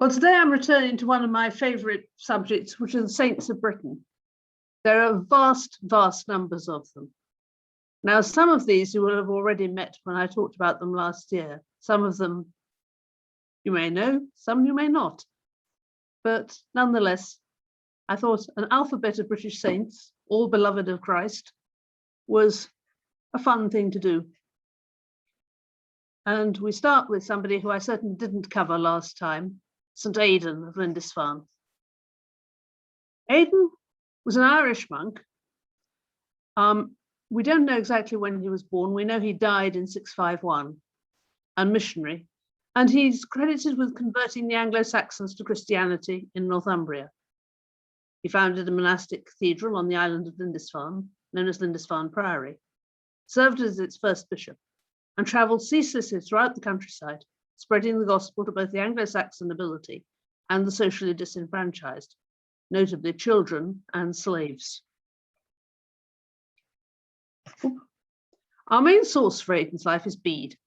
Well, today I'm returning to one of my favourite subjects, which are the saints of Britain. There are vast, vast numbers of them. Now, some of these you will have already met when I talked about them last year. Some of them you may know, some you may not. But nonetheless, I thought an alphabet of British saints, all beloved of Christ, was a fun thing to do. And we start with somebody who I certainly didn't cover last time, St. Aidan of Lindisfarne. Aidan was an Irish monk. We don't know exactly when he was born. We know he died in 651, a missionary, and he's credited with converting the Anglo-Saxons to Christianity in Northumbria. He founded a monastic cathedral on the island of Lindisfarne, known as Lindisfarne Priory, served as its first bishop, and travelled ceaselessly throughout the countryside, spreading the gospel to both the Anglo-Saxon nobility and the socially disenfranchised, notably children and slaves. Our main source for Aidan's life is Bede,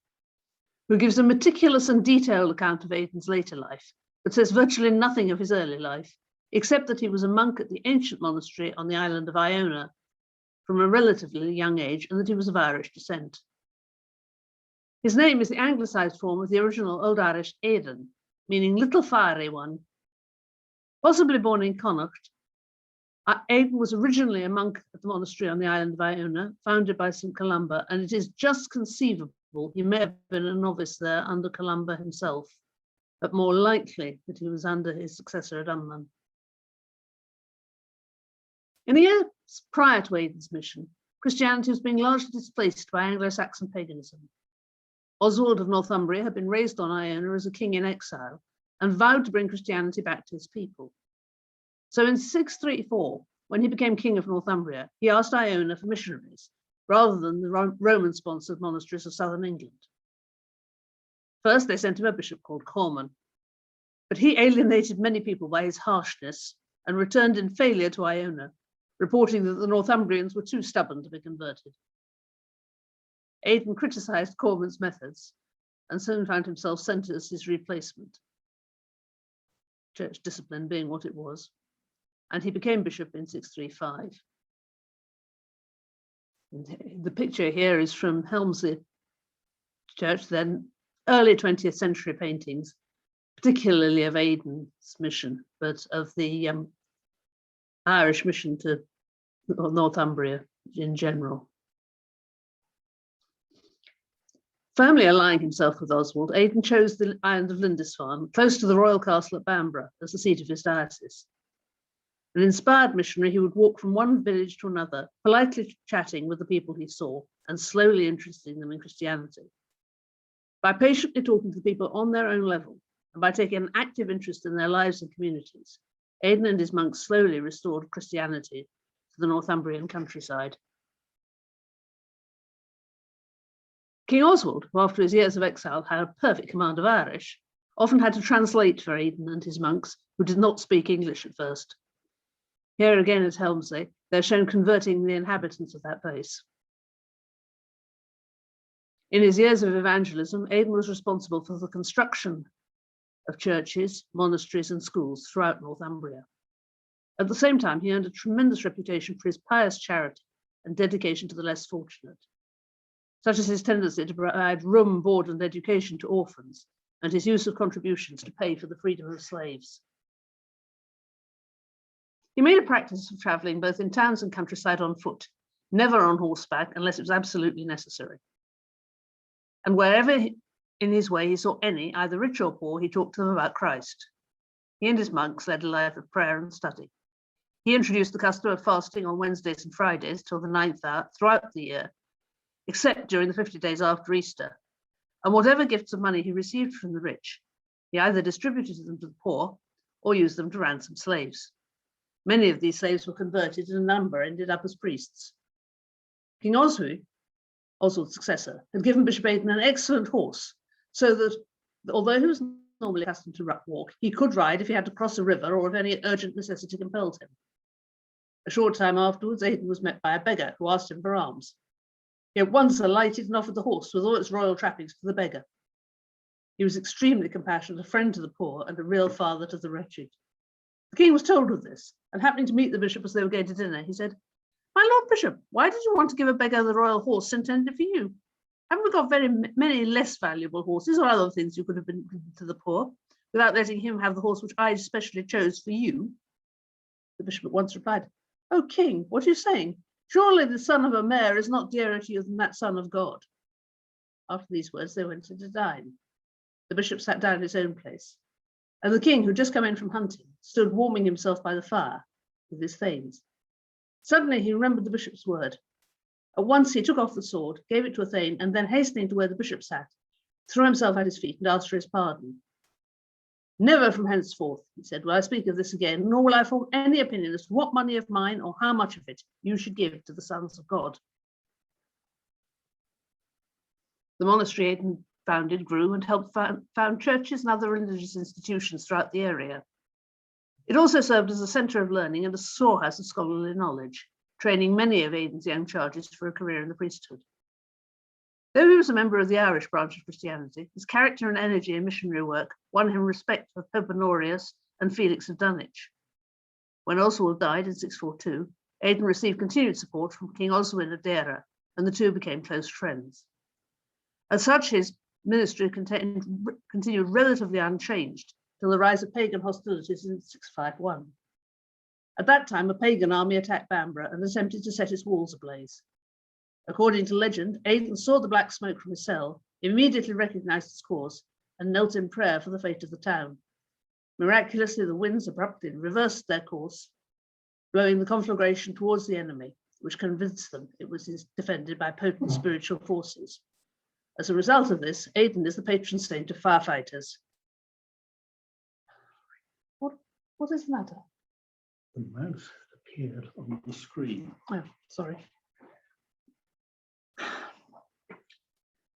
who gives a meticulous and detailed account of Aidan's later life, but says virtually nothing of his early life, except that he was a monk at the ancient monastery on the island of Iona from a relatively young age, and that he was of Irish descent. His name is the anglicised form of the original Old Irish Aidan, meaning little fiery one. Possibly born in Connacht, Aidan was originally a monk at the monastery on the island of Iona, founded by St. Columba, and it is just conceivable he may have been a novice there under Columba himself, but more likely that he was under his successor at Unman. In the years prior to Aidan's mission, Christianity was being largely displaced by Anglo-Saxon paganism. Oswald of Northumbria had been raised on Iona as a king in exile and vowed to bring Christianity back to his people. So in 634, when he became king of Northumbria, he asked Iona for missionaries rather than the Roman-sponsored monasteries of southern England. First, they sent him a bishop called Corman, but he alienated many people by his harshness and returned in failure to Iona, reporting that the Northumbrians were too stubborn to be converted. Aidan criticised Corman's methods and soon found himself sent as his replacement, church discipline being what it was, and he became bishop in 635. The picture here is from Helmsley Church, then early 20th century paintings, particularly of Aidan's mission, but of the Irish mission to Northumbria in general. Firmly allying himself with Oswald, Aidan chose the island of Lindisfarne, close to the royal castle at Bamborough, as the seat of his diocese. An inspired missionary, he would walk from one village to another, politely chatting with the people he saw and slowly interesting them in Christianity. By patiently talking to the people on their own level and by taking an active interest in their lives and communities, Aidan and his monks slowly restored Christianity to the Northumbrian countryside. King Oswald, who after his years of exile had a perfect command of Irish, often had to translate for Aidan and his monks, who did not speak English at first. Here again at Helmsley, they're shown converting the inhabitants of that place. In his years of evangelism, Aidan was responsible for the construction of churches, monasteries, and schools throughout Northumbria. At the same time, he earned a tremendous reputation for his pious charity and dedication to the less fortunate, such as his tendency to provide room, board, and education to orphans, and his use of contributions to pay for the freedom of slaves. He made a practice of traveling both in towns and countryside on foot, never on horseback unless it was absolutely necessary. And wherever in his way he saw any, either rich or poor, he talked to them about Christ. He and his monks led a life of prayer and study. He introduced the custom of fasting on Wednesdays and Fridays till the 9th hour throughout the year, except during the 50 days after Easter. And whatever gifts of money he received from the rich, he either distributed them to the poor or used them to ransom slaves. Many of these slaves were converted and a number ended up as priests. King Oswy, Oswald's successor, had given Bishop Aidan an excellent horse, so that although he was normally accustomed to walk, he could ride if he had to cross a river or if any urgent necessity compelled him. A short time afterwards, Aidan was met by a beggar who asked him for alms. He at once alighted and offered the horse with all its royal trappings to the beggar. He was extremely compassionate, a friend to the poor, and a real father to the wretched. The king was told of this, and happening to meet the bishop as they were going to dinner, he said, "My Lord Bishop, why did you want to give a beggar the royal horse intended for you? Haven't we got very many less valuable horses or other things you could have been given to the poor, without letting him have the horse which I specially chose for you?" The bishop at once replied, "O king, what are you saying? Surely the son of a mayor is not dearer to you than that son of God." After these words, they went to dine. The bishop sat down in his own place, and the king, who had just come in from hunting, stood warming himself by the fire with his thanes. Suddenly he remembered the bishop's word. At once he took off the sword, gave it to a thane, and then hastening to where the bishop sat, threw himself at his feet and asked for his pardon. "Never from henceforth," he said, "will I speak of this again, nor will I form any opinion as to what money of mine or how much of it you should give to the sons of God." The monastery Aidan founded grew and helped found churches and other religious institutions throughout the area. It also served as a centre of learning and a storehouse of scholarly knowledge, training many of Aidan's young charges for a career in the priesthood. Though he was a member of the Irish branch of Christianity, his character and energy in missionary work won him respect for Pope Honorius and Felix of Dunwich. When Oswald died in 642, Aidan received continued support from King Oswin of Deira, and the two became close friends. As such, his ministry continued relatively unchanged till the rise of pagan hostilities in 651. At that time, a pagan army attacked Bamborough and attempted to set its walls ablaze. According to legend, Aidan saw the black smoke from his cell, immediately recognized its cause, and knelt in prayer for the fate of the town. Miraculously, the winds abruptly reversed their course, blowing the conflagration towards the enemy, which convinced them it was defended by potent spiritual forces. As a result of this, Aidan is the patron saint of firefighters. What is the matter? The mouse appeared on the screen. Oh, sorry.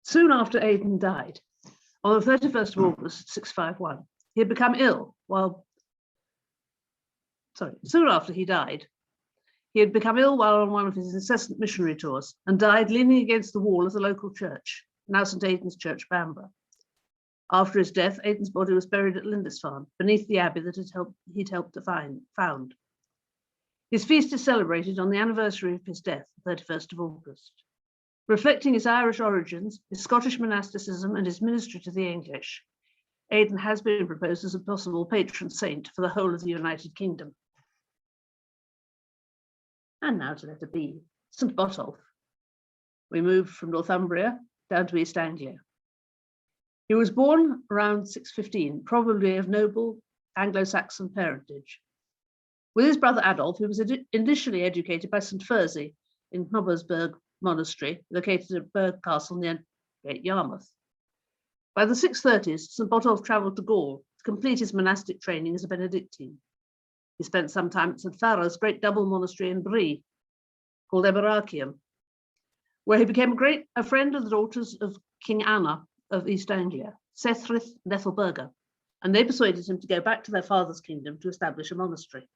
Soon after Aidan died, on the 31st of August, 651, he had become ill soon after he died, he had become ill while on one of his incessant missionary tours and died leaning against the wall of the local church, now St. Aidan's Church, Bamborough. After his death, Aidan's body was buried at Lindisfarne, beneath the abbey that he'd helped to found. His feast is celebrated on the anniversary of his death, the 31st of August. Reflecting his Irish origins, his Scottish monasticism, and his ministry to the English, Aidan has been proposed as a possible patron saint for the whole of the United Kingdom. And now to letter B, St. Botolph. We moved from Northumbria down to East Anglia. He was born around 615, probably of noble Anglo-Saxon parentage. With his brother Adolf, he was initially educated by St. Fursey in Knobbersburg Monastery, located at Burgh Castle near Great Yarmouth. By the 630s, St. Botolph travelled to Gaul to complete his monastic training as a Benedictine. He spent some time at St. Farah's great double monastery in Brie, called Eberrachium, where he became a friend of the daughters of King Anna of East Anglia, Sethryth and Ethelberga, and they persuaded him to go back to their father's kingdom to establish a monastery.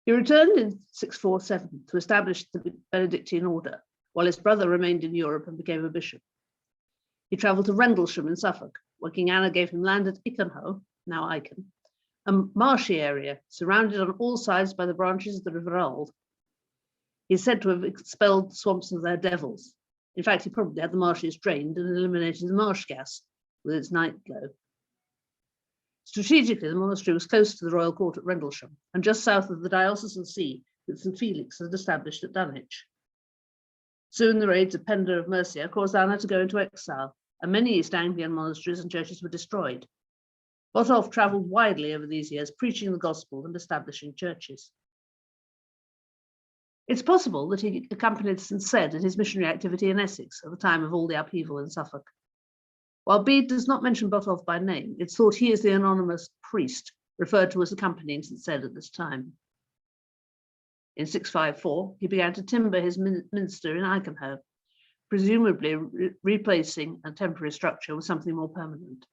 He returned in 647 to establish the Benedictine order, while his brother remained in Europe and became a bishop. He travelled to Rendlesham in Suffolk, where King Anna gave him land at Icanhoe, now Icon, a marshy area surrounded on all sides by the branches of the River Alde. He is said to have expelled the swamps of their devils. In fact, he probably had the marshes drained and eliminated the marsh gas with its night glow. Strategically, the monastery was close to the royal court at Rendlesham and just south of the diocesan see that St. Felix had established at Dunwich. Soon the raids of Penda of Mercia caused Anna to go into exile, and many East Anglian monasteries and churches were destroyed. Botolph travelled widely over these years, preaching the gospel and establishing churches. It's possible that he accompanied St. Ced in his missionary activity in Essex at the time of all the upheaval in Suffolk. While Bede does not mention Botolph by name, it's thought he is the anonymous priest referred to as accompanying St. Ced at this time. In 654, he began to timber his minster in Icanhoe, presumably replacing a temporary structure with something more permanent.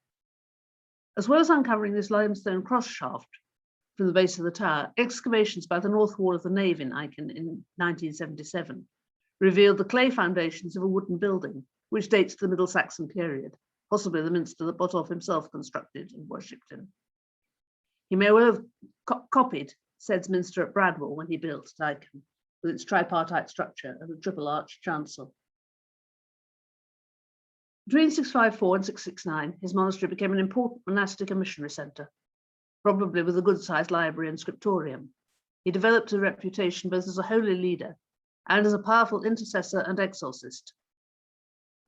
As well as uncovering this limestone cross shaft from the base of the tower, excavations by the north wall of the nave in Icon in 1977 revealed the clay foundations of a wooden building, which dates to the Middle Saxon period, possibly the minster that Botolph himself constructed and worshipped in. He may well have copied Cedd's minster at Bradwell when he built Dyken, with its tripartite structure and a triple arch chancel. Between 654 and 669, his monastery became an important monastic and missionary centre, probably with a good-sized library and scriptorium. He developed a reputation both as a holy leader and as a powerful intercessor and exorcist.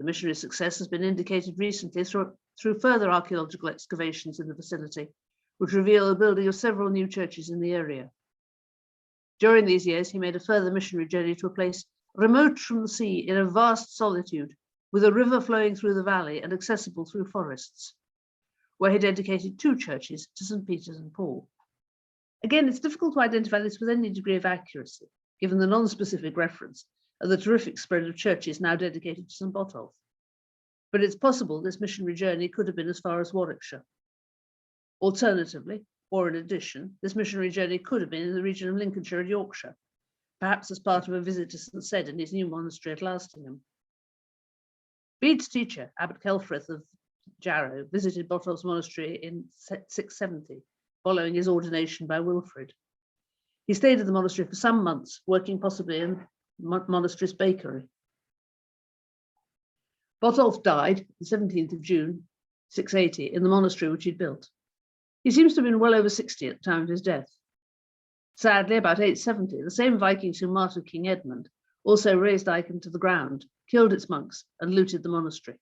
The missionary success has been indicated recently through further archaeological excavations in the vicinity, which reveal the building of several new churches in the area. During these years, he made a further missionary journey to a place remote from the sea in a vast solitude, with a river flowing through the valley and accessible through forests, where he dedicated 2 churches to St. Peter's and Paul. Again, it's difficult to identify this with any degree of accuracy, given the non-specific reference and the terrific spread of churches now dedicated to St. Botolph. But it's possible this missionary journey could have been as far as Warwickshire. Alternatively, or in addition, this missionary journey could have been in the region of Lincolnshire and Yorkshire, perhaps as part of a visit to St. Cedd in his new monastery at Lastingham. Bede's teacher, Abbot Celfrith of Jarrow, visited Botolph's monastery in 670, following his ordination by Wilfrid. He stayed at the monastery for some months, working possibly in the monastery's bakery. Botolph died the 17th of June, 680, in the monastery which he'd built. He seems to have been well over 60 at the time of his death. Sadly, about 870, the same Vikings who martyred King Edmund also razed Dyken to the ground, killed its monks, and looted the monastery.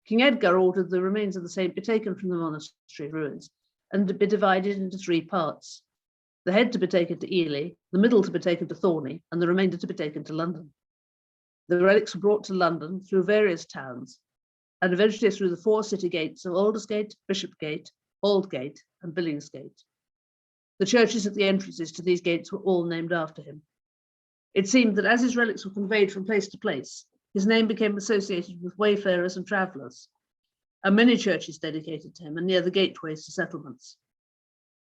King Edgar ordered the remains of the saint be taken from the monastery ruins and to be divided into 3 parts. The head to be taken to Ely, the middle to be taken to Thorney, and the remainder to be taken to London. The relics were brought to London through various towns, and eventually through the 4 city gates of Aldersgate, Bishopsgate, Aldgate, and Billingsgate. The churches at the entrances to these gates were all named after him. It seemed that as his relics were conveyed from place to place, his name became associated with wayfarers and travellers, and many churches dedicated to him and near the gateways to settlements.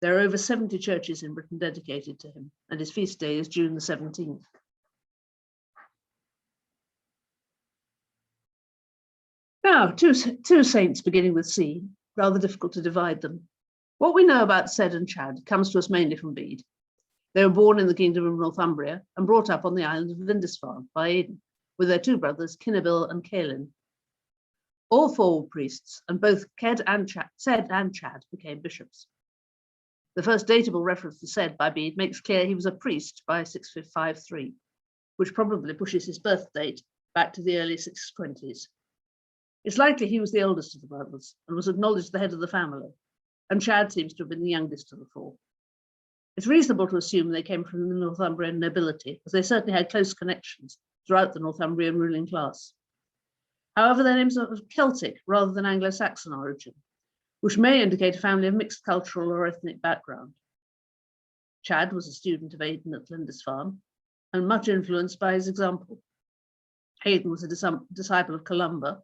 There are over 70 churches in Britain dedicated to him, and his feast day is June the 17th. Now, two saints beginning with C, rather difficult to divide them. What we know about Cedd and Chad comes to us mainly from Bede. They were born in the kingdom of Northumbria and brought up on the island of Lindisfarne by Aidan, with their 2 brothers, Kinnabil and Caelin. All 4 were priests, and both Cedd and Chad became bishops. The first datable reference to Cedd by Bede makes clear he was a priest by 653, which probably pushes his birth date back to the early 620s. It's likely he was the oldest of the brothers and was acknowledged the head of the family, and Chad seems to have been the youngest of the 4. It's reasonable to assume they came from the Northumbrian nobility, as they certainly had close connections throughout the Northumbrian ruling class. However, their names are of Celtic rather than Anglo-Saxon origin, which may indicate a family of mixed cultural or ethnic background. Chad was a student of Aidan at Lindisfarne and much influenced by his example. Aidan was a disciple of Columba,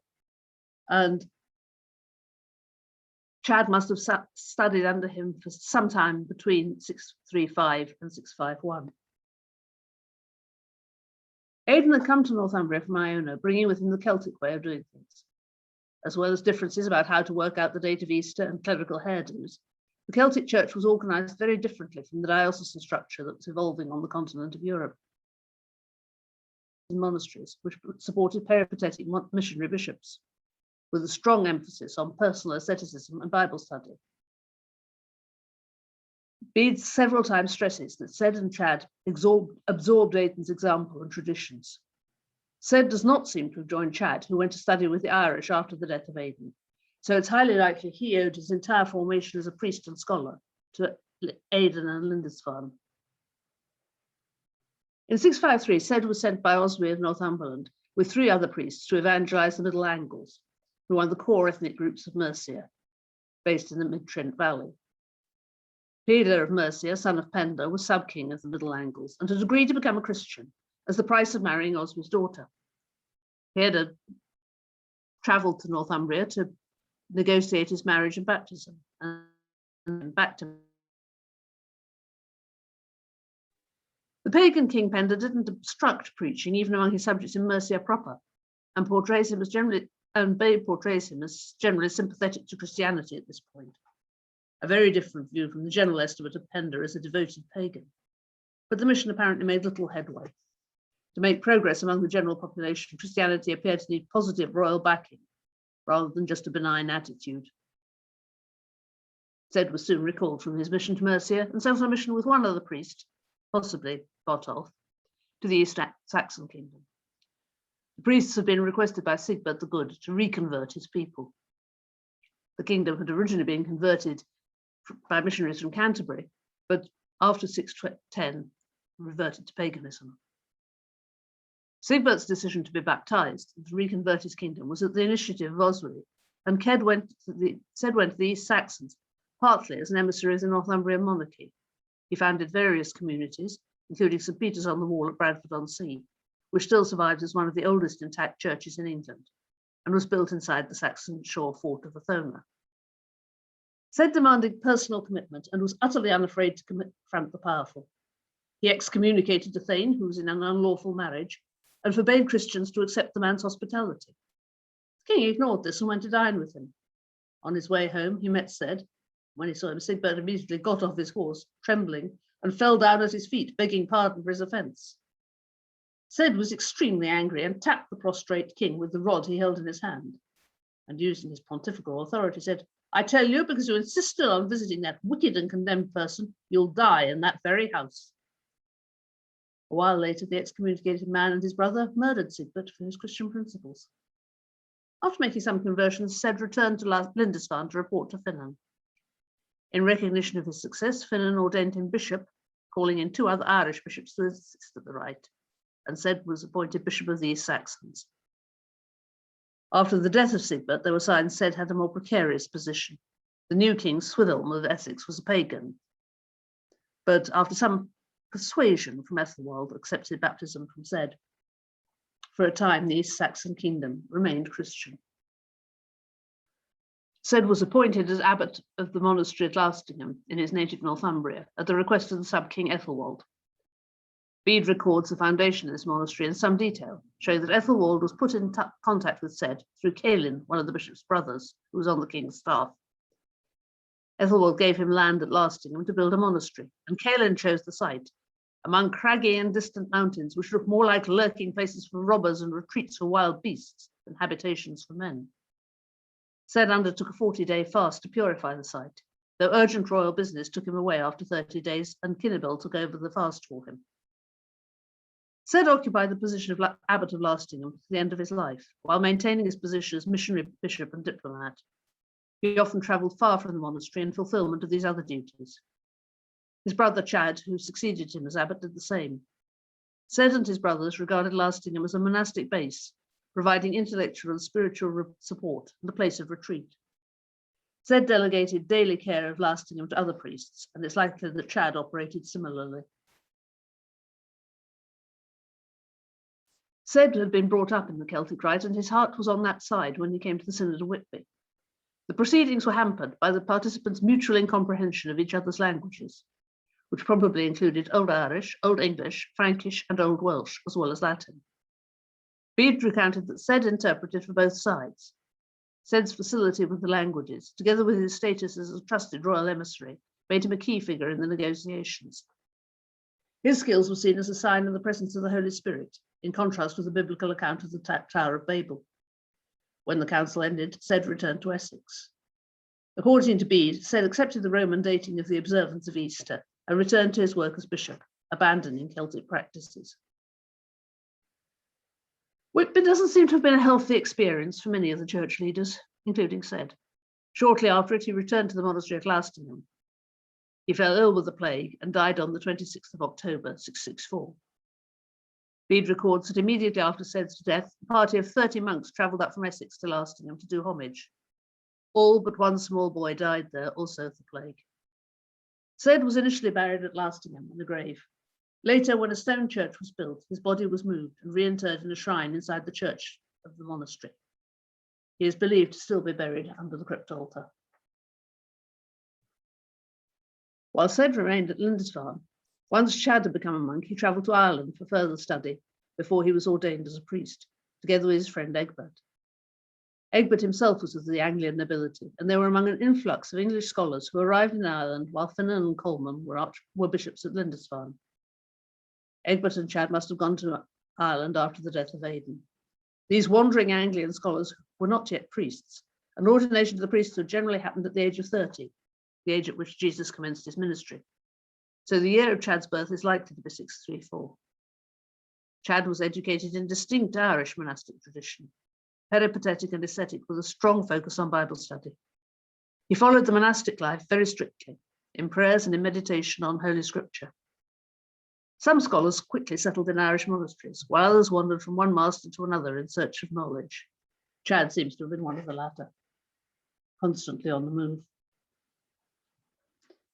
and Chad must have studied under him for some time between 635 and 651. Aidan had come to Northumbria from Iona, bringing with him the Celtic way of doing things. As well as differences about how to work out the date of Easter and clerical hairdos, the Celtic Church was organised very differently from the diocesan structure that was evolving on the continent of Europe. Monasteries, which supported peripatetic missionary bishops, with a strong emphasis on personal asceticism and Bible study. Bede several times stresses that Cedd and Chad absorbed Aidan's example and traditions. Cedd does not seem to have joined Chad, who went to study with the Irish after the death of Aidan, so it's highly likely he owed his entire formation as a priest and scholar to Aidan and Lindisfarne. In 653, Cedd was sent by Oswy of Northumberland with 3 other priests to evangelize the Middle Angles, who are the core ethnic groups of Mercia, based in the mid-Trent Valley. Peter of Mercia, son of Penda, was sub-king of the Middle Angles and had agreed to become a Christian as the price of marrying Oswy's daughter. Peter travelled to Northumbria to negotiate his marriage and baptism, and back to. The pagan King Penda didn't obstruct preaching even among his subjects in Mercia proper, and portrays him as generally and Bede portrays him as generally sympathetic to Christianity at this point, a very different view from the general estimate of Penda as a devoted pagan. But the mission apparently made little headway. To make progress among the general population, Christianity appeared to need positive royal backing rather than just a benign attitude. Cedd was soon recalled from his mission to Mercia and sent on a mission with one other priest, possibly Botolph, to the East Saxon kingdom. The priests had been requested by Sigebert the Good to reconvert his people. The kingdom had originally been converted by missionaries from Canterbury, but after 610 reverted to paganism. Sigbert's decision to be baptized and to reconvert his kingdom was at the initiative of Oswy, and Cedd went to the East Saxons partly as an emissary of the Northumbrian monarchy. He founded various communities, including St. Peter's on the Wall at Bradford-on-Sea, which still survives as one of the oldest intact churches in England, and was built inside the Saxon shore fort of Athona. Cedd demanded personal commitment and was utterly unafraid to confront the powerful. He excommunicated a thane who was in an unlawful marriage and forbade Christians to accept the man's hospitality. The king ignored this and went to dine with him. On his way home, he met Cedd. When he saw him, Sigebert immediately got off his horse, trembling, and fell down at his feet, begging pardon for his offence. Cedd was extremely angry and tapped the prostrate king with the rod he held in his hand, and using his pontifical authority said, "I tell you, because you insisted on visiting that wicked and condemned person, you'll die in that very house." A while later, the excommunicated man and his brother murdered Sigebert for his Christian principles. After making some conversions, Cedd returned to Lindisfarne to report to Finan. In recognition of his success, Finan ordained him bishop, calling in 2 other Irish bishops to assist at the rite, and Cedd was appointed Bishop of the East Saxons. After the death of Sigebert, there were signs Cedd had a more precarious position. The new king, Swithelm of Essex, was a pagan, but after some persuasion from Ethelwald, accepted baptism from Cedd. For a time, the East Saxon kingdom remained Christian. Cedd was appointed as abbot of the monastery at Lastingham in his native Northumbria at the request of the sub-king Ethelwald. Bede records the foundation of this monastery in some detail, showing that Ethelwald was put in contact with Cedd through Ceolin, one of the bishop's brothers, who was on the king's staff. Ethelwald gave him land at Lastingham to build a monastery, and Ceolin chose the site, among craggy and distant mountains, which looked more like lurking places for robbers and retreats for wild beasts than habitations for men. Cedd undertook a 40-day fast to purify the site, though urgent royal business took him away after 30 days, and Kinnebel took over the fast for him. Cedd occupied the position of abbot of Lastingham to the end of his life, while maintaining his position as missionary, bishop, and diplomat. He often travelled far from the monastery in fulfilment of these other duties. His brother Chad, who succeeded him as abbot, did the same. Cedd and his brothers regarded Lastingham as a monastic base, providing intellectual and spiritual support and a place of retreat. Cedd delegated daily care of Lastingham to other priests, and it's likely that Chad operated similarly. Cedd had been brought up in the Celtic rite, and his heart was on that side when he came to the Synod of Whitby. The proceedings were hampered by the participants' mutual incomprehension of each other's languages, which probably included Old Irish, Old English, Frankish, and Old Welsh, as well as Latin. Bede recounted that Cedd interpreted for both sides. Cedd's facility with the languages, together with his status as a trusted royal emissary, made him a key figure in the negotiations. His skills were seen as a sign of the presence of the Holy Spirit, in contrast with the biblical account of the Tower of Babel. When the council ended, Cedd returned to Essex. According to Bede, Cedd accepted the Roman dating of the observance of Easter and returned to his work as bishop, abandoning Celtic practices. Whitby doesn't seem to have been a healthy experience for many of the church leaders, including Cedd. Shortly after it, he returned to the monastery at Lastingham. He fell ill with the plague and died on the 26th of October, 664. Bede records that immediately after Cedd's death, a party of 30 monks travelled up from Essex to Lastingham to do homage. All but one small boy died there, also of the plague. Cedd was initially buried at Lastingham in a grave. Later, when a stone church was built, his body was moved and reinterred in a shrine inside the church of the monastery. He is believed to still be buried under the crypt altar. While Cedd remained at Lindisfarne, once Chad had become a monk, he travelled to Ireland for further study before he was ordained as a priest, together with his friend Egbert. Egbert himself was of the Anglian nobility, and they were among an influx of English scholars who arrived in Ireland while Finan and Colman were bishops at Lindisfarne. Egbert and Chad must have gone to Ireland after the death of Aidan. These wandering Anglian scholars were not yet priests, and ordination to the priesthood generally happened at the age of 30, the age at which Jesus commenced his ministry. So the year of Chad's birth is likely to be 634. Chad was educated in distinct Irish monastic tradition, peripatetic and ascetic, with a strong focus on Bible study. He followed the monastic life very strictly, in prayers and in meditation on Holy Scripture. Some scholars quickly settled in Irish monasteries, while others wandered from one master to another in search of knowledge. Chad seems to have been one of the latter, constantly on the move.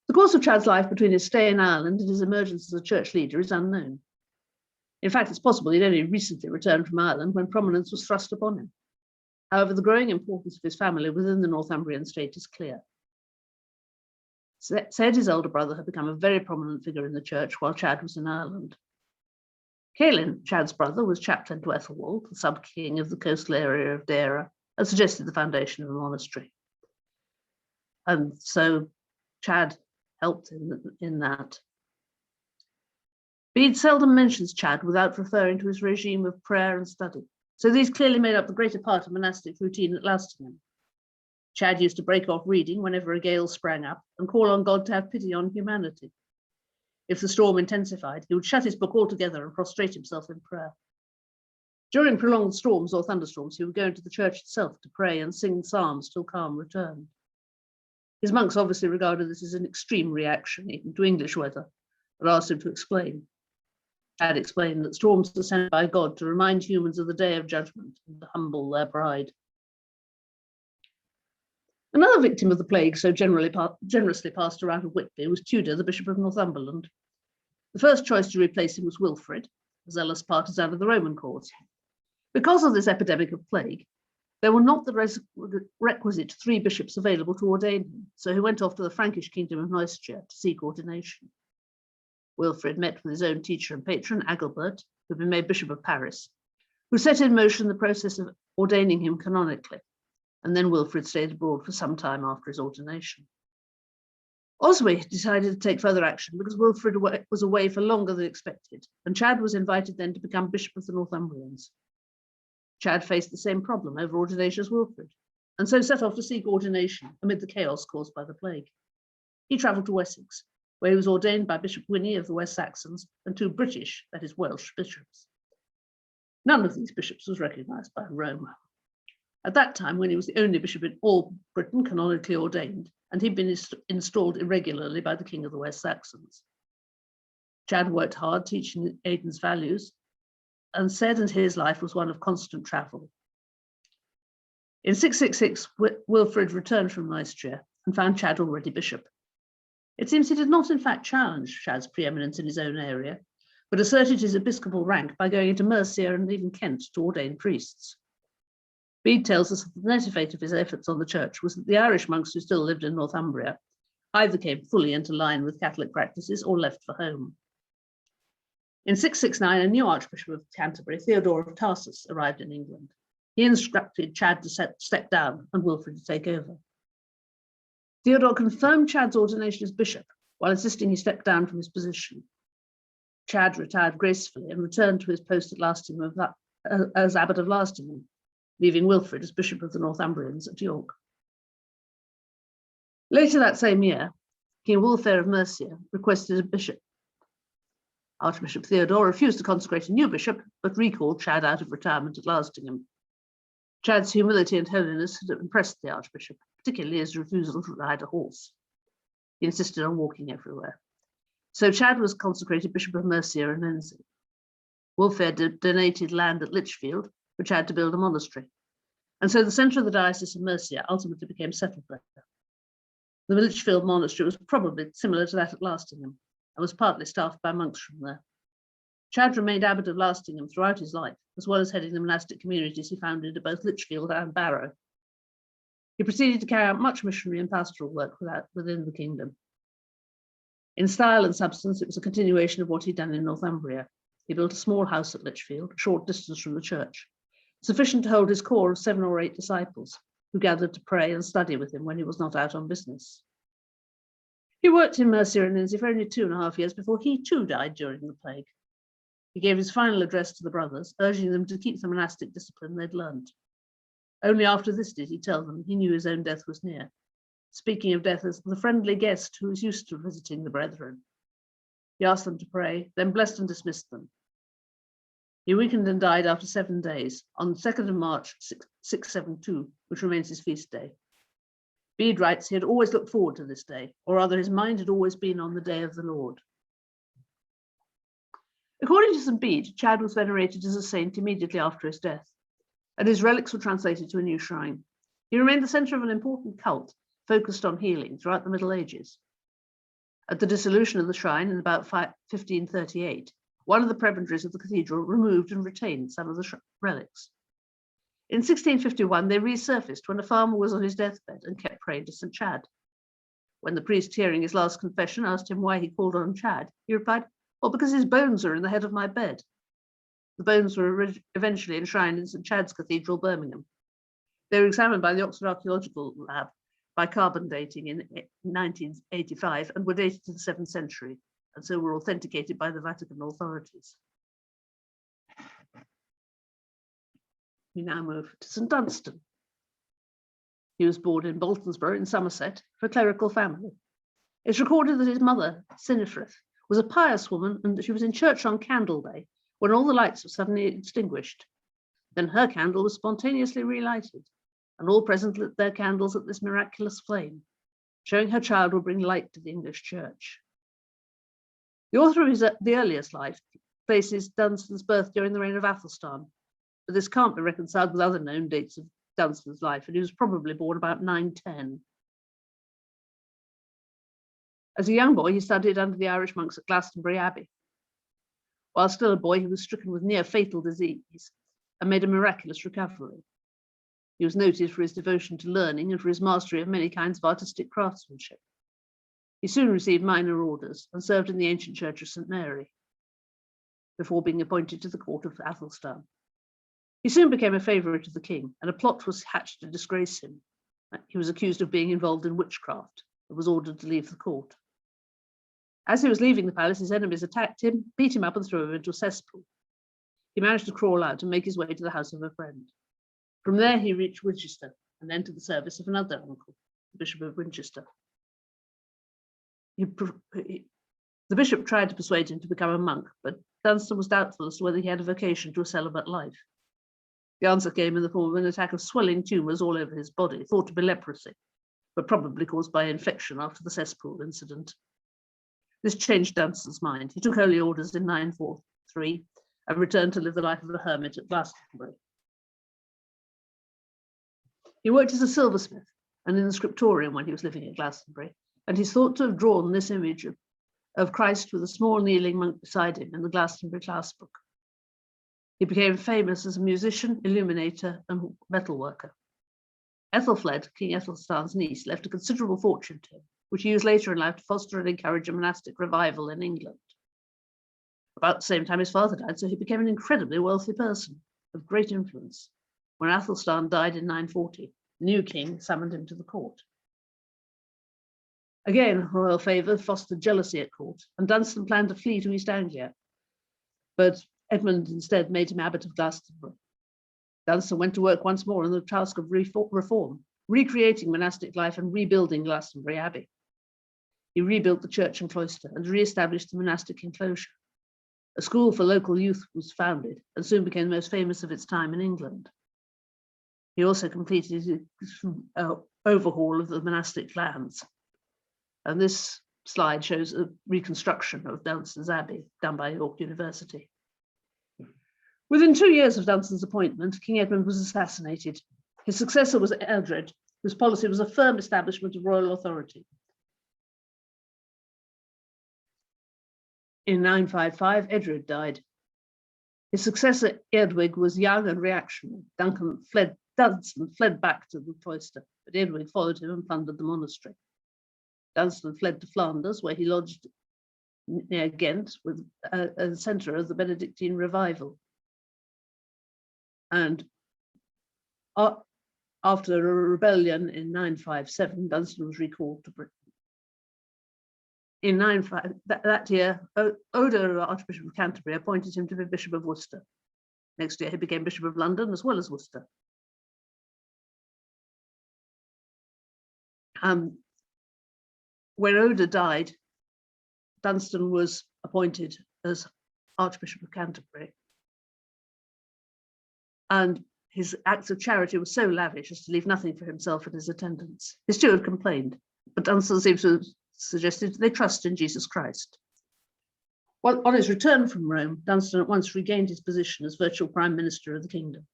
The course of Chad's life between his stay in Ireland and his emergence as a church leader is unknown. In fact, it's possible he'd only recently returned from Ireland when prominence was thrust upon him. However, the growing importance of his family within the Northumbrian state is clear. Said his older brother had become a very prominent figure in the church while Chad was in Ireland. Cailin, Chad's brother, was chaplain to Ethelwald, the sub-king of the coastal area of Deira, and suggested the foundation of a monastery. And so Chad helped in that. Bede seldom mentions Chad without referring to his regime of prayer and study. So these clearly made up the greater part of monastic routine at Lastingham. Chad used to break off reading whenever a gale sprang up and call on God to have pity on humanity. If the storm intensified, he would shut his book altogether and prostrate himself in prayer. During prolonged storms or thunderstorms, he would go into the church itself to pray and sing psalms till calm returned. His monks obviously regarded this as an extreme reaction, even to English weather, but asked him to explain. Chad explained that storms are sent by God to remind humans of the day of judgment and to humble their pride. Another victim of the plague so generously passed around of Whitby was Tudor, the Bishop of Northumberland. The first choice to replace him was Wilfrid, a zealous partisan of the Roman cause. Because of this epidemic of plague, there were not the requisite 3 bishops available to ordain him, so he went off to the Frankish kingdom of Neustria to seek ordination. Wilfrid met with his own teacher and patron, Agilbert, who had been made Bishop of Paris, who set in motion the process of ordaining him canonically, and then Wilfrid stayed abroad for some time after his ordination. Oswy decided to take further action because Wilfrid was away for longer than expected, and Chad was invited then to become Bishop of the Northumbrians. Chad faced the same problem over ordination as Wilfrid, and so set off to seek ordination amid the chaos caused by the plague. He travelled to Wessex, where he was ordained by Bishop Winnie of the West Saxons and 2 British, that is Welsh, bishops. None of these bishops was recognised by Rome. At that time, when he was the only bishop in all Britain canonically ordained, and he'd been installed irregularly by the King of the West Saxons. Chad worked hard teaching Aidan's values, and said that his life was one of constant travel. In 666, Wilfrid returned from Neustria and found Chad already bishop. It seems he did not in fact challenge Chad's preeminence in his own area, but asserted his episcopal rank by going into Mercia and even Kent to ordain priests. Bede tells us that the net effect of his efforts on the church was that the Irish monks who still lived in Northumbria either came fully into line with Catholic practices or left for home. In 669, a new Archbishop of Canterbury, Theodore of Tarsus, arrived in England. He instructed Chad to step down and Wilfrid to take over. Theodore confirmed Chad's ordination as bishop while insisting he step down from his position. Chad retired gracefully and returned to his post at Lastingham as Abbot of Lastingham, leaving Wilfrid as Bishop of the Northumbrians at York. Later that same year, King Wulfhere of Mercia requested a bishop. Archbishop Theodore refused to consecrate a new bishop, but recalled Chad out of retirement at Lastingham. Chad's humility and holiness had impressed the Archbishop, particularly his refusal to ride a horse. He insisted on walking everywhere. So Chad was consecrated Bishop of Mercia and Lindsey. Wulfhere donated land at Lichfield for Chad to build a monastery. And so the centre of the Diocese of Mercia ultimately became settled there. The Lichfield monastery was probably similar to that at Lastingham and was partly staffed by monks from there. Chad remained Abbot of Lastingham throughout his life, as well as heading the monastic communities he founded at both Lichfield and Barrow. He proceeded to carry out much missionary and pastoral work within the kingdom. In style and substance, it was a continuation of what he'd done in Northumbria. He built a small house at Lichfield, a short distance from the church, sufficient to hold his core of 7 or 8 disciples who gathered to pray and study with him when he was not out on business. He worked in Mercia and Lindsey for only 2.5 years before he too died during the plague. He gave his final address to the brothers, urging them to keep the monastic discipline they'd learned. Only after this did he tell them he knew his own death was near, speaking of death as the friendly guest who was used to visiting the brethren. He asked them to pray, then blessed and dismissed them. He weakened and died after 7 days, on the 2nd of March, 672, which remains his feast day. Bede writes he had always looked forward to this day, or rather his mind had always been on the day of the Lord. According to St. Bede, Chad was venerated as a saint immediately after his death, and his relics were translated to a new shrine. He remained the centre of an important cult focused on healing throughout the Middle Ages. At the dissolution of the shrine in about 1538, one of the prebendaries of the cathedral removed and retained some of the relics. In 1651, they resurfaced when a farmer was on his deathbed and kept praying to St. Chad. When the priest, hearing his last confession, asked him why he called on Chad, he replied, "Well, because his bones are in the head of my bed." The bones were eventually enshrined in St. Chad's Cathedral, Birmingham. They were examined by the Oxford Archaeological Lab by carbon dating in 1985 and were dated to the 7th century, and so were authenticated by the Vatican authorities. We now move to St. Dunstan. He was born in Boltonsborough in Somerset for a clerical family. It's recorded that his mother, Sinifrith, was a pious woman and that she was in church on Candle Day when all the lights were suddenly extinguished. Then her candle was spontaneously relighted, and all present lit their candles at this miraculous flame, showing her child would bring light to the English church. The author of the earliest life places Dunstan's birth during the reign of Athelstan, but this can't be reconciled with other known dates of Dunstan's life, and he was probably born about 910. As a young boy, he studied under the Irish monks at Glastonbury Abbey. While still a boy, he was stricken with near-fatal disease and made a miraculous recovery. He was noted for his devotion to learning and for his mastery of many kinds of artistic craftsmanship. He soon received minor orders and served in the ancient church of St. Mary, before being appointed to the court of Athelstan. He soon became a favourite of the king, and a plot was hatched to disgrace him. He was accused of being involved in witchcraft and was ordered to leave the court. As he was leaving the palace, his enemies attacked him, beat him up and threw him into a cesspool. He managed to crawl out and make his way to the house of a friend. From there, he reached Winchester and entered the service of another uncle, the Bishop of Winchester. The bishop tried to persuade him to become a monk, but Dunstan was doubtful as to whether he had a vocation to a celibate life. The answer came in the form of an attack of swelling tumours all over his body, thought to be leprosy, but probably caused by infection after the cesspool incident. This changed Dunstan's mind. He took holy orders in 943 and returned to live the life of a hermit at Glastonbury. He worked as a silversmith and in the scriptorium when he was living at Glastonbury, and he's thought to have drawn this image of Christ with a small kneeling monk beside him in the Glastonbury class book. He became famous as a musician, illuminator, and metalworker. Ethelfled, King Ethelstan's niece, left a considerable fortune to him, which he used later in life to foster and encourage a monastic revival in England. About the same time his father died, so he became an incredibly wealthy person of great influence. When Athelstan died in 940, the new king summoned him to the court. Again, royal favour fostered jealousy at court, and Dunstan planned to flee to East Anglia, but Edmund instead made him abbot of Glastonbury. Dunstan went to work once more on the task of reform, recreating monastic life and rebuilding Glastonbury Abbey. He rebuilt the church and cloister and re-established the monastic enclosure. A school for local youth was founded and soon became the most famous of its time in England. He also completed an overhaul of the monastic lands. And this slide shows a reconstruction of Dunstan's Abbey done by York University. Within 2 years of Dunstan's appointment, King Edmund was assassinated. His successor was Eldred, whose policy was a firm establishment of royal authority. In 955, Edred died. His successor, Eadwig, was young and reactionary. Dunstan fled back to the cloister, but Eadwig followed him and plundered the monastery. Dunstan fled to Flanders, where he lodged near Ghent, with a centre of the Benedictine revival. And After a rebellion in 957, Dunstan was recalled to Britain. In that year, Odo, Archbishop of Canterbury, appointed him to be Bishop of Worcester. Next year, he became Bishop of London as well as Worcester. When Odo died, Dunstan was appointed as Archbishop of Canterbury. And his acts of charity were so lavish as to leave nothing for himself and his attendants. His steward complained, but Dunstan seems to have suggested they trust in Jesus Christ. Well, on his return from Rome, Dunstan at once regained his position as virtual Prime Minister of the kingdom.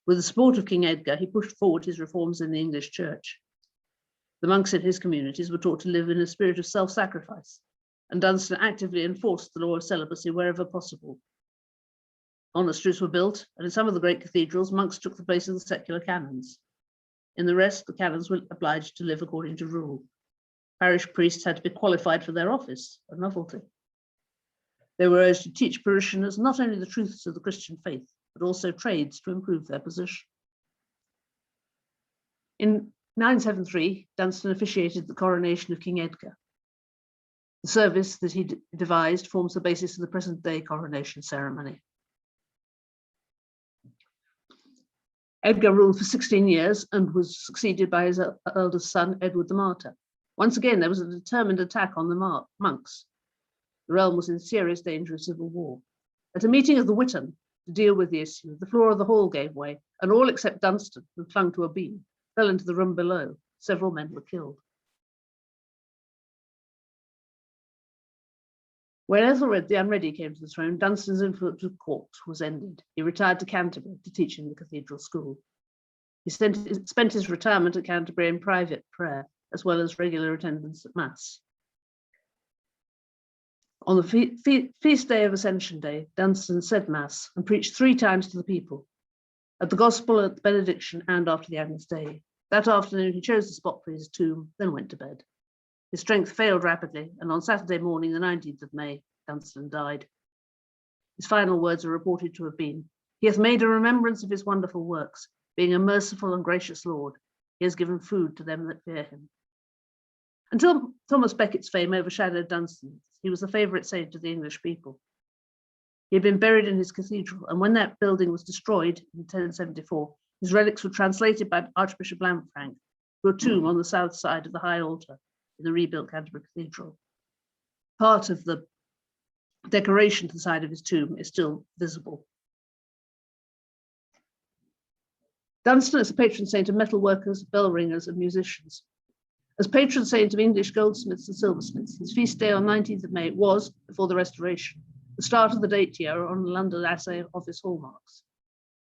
With the support of King Edgar, he pushed forward his reforms in the English church. The monks in his communities were taught to live in a spirit of self-sacrifice, and Dunstan actively enforced the law of celibacy wherever possible. Monasteries were built, and in some of the great cathedrals, monks took the place of the secular canons. In the rest, the canons were obliged to live according to rule. Parish priests had to be qualified for their office, a novelty. They were urged to teach parishioners not only the truths of the Christian faith, but also trades to improve their position. In 973, Dunstan officiated the coronation of King Edgar. The service that he devised forms the basis of the present-day coronation ceremony. Edgar ruled for 16 years and was succeeded by his eldest son, Edward the Martyr. Once again, there was a determined attack on the monks. The realm was in serious danger of civil war. At a meeting of the Witan to deal with the issue, the floor of the hall gave way, and all except Dunstan, who clung to a beam, fell into the room below. Several men were killed. When Ethelred the Unready came to the throne, Dunstan's influence at court was ended. He retired to Canterbury to teach in the cathedral school. He spent his retirement at Canterbury in private prayer, as well as regular attendance at Mass. On the feast day of Ascension Day, Dunstan said Mass and preached 3 times to the people, at the Gospel, at the benediction, and after the Agnus Dei. That afternoon, he chose the spot for his tomb, then went to bed. His strength failed rapidly, and on Saturday morning, the 19th of May, Dunstan died. His final words are reported to have been, "He hath made a remembrance of his wonderful works, being a merciful and gracious Lord. He has given food to them that fear him." Until Thomas Becket's fame overshadowed Dunstan's, he was the favourite saint of the English people. He had been buried in his cathedral, and when that building was destroyed in 1074, his relics were translated by Archbishop Lanfranc to a tomb on the south side of the high altar in the rebuilt Canterbury Cathedral. Part of the decoration to the side of his tomb is still visible. Dunstan is the patron saint of metal workers, bell ringers, and musicians. As patron saint of English goldsmiths and silversmiths, his feast day on 19th of May was, before the Restoration, the start of the date year on London Assay Office hallmarks.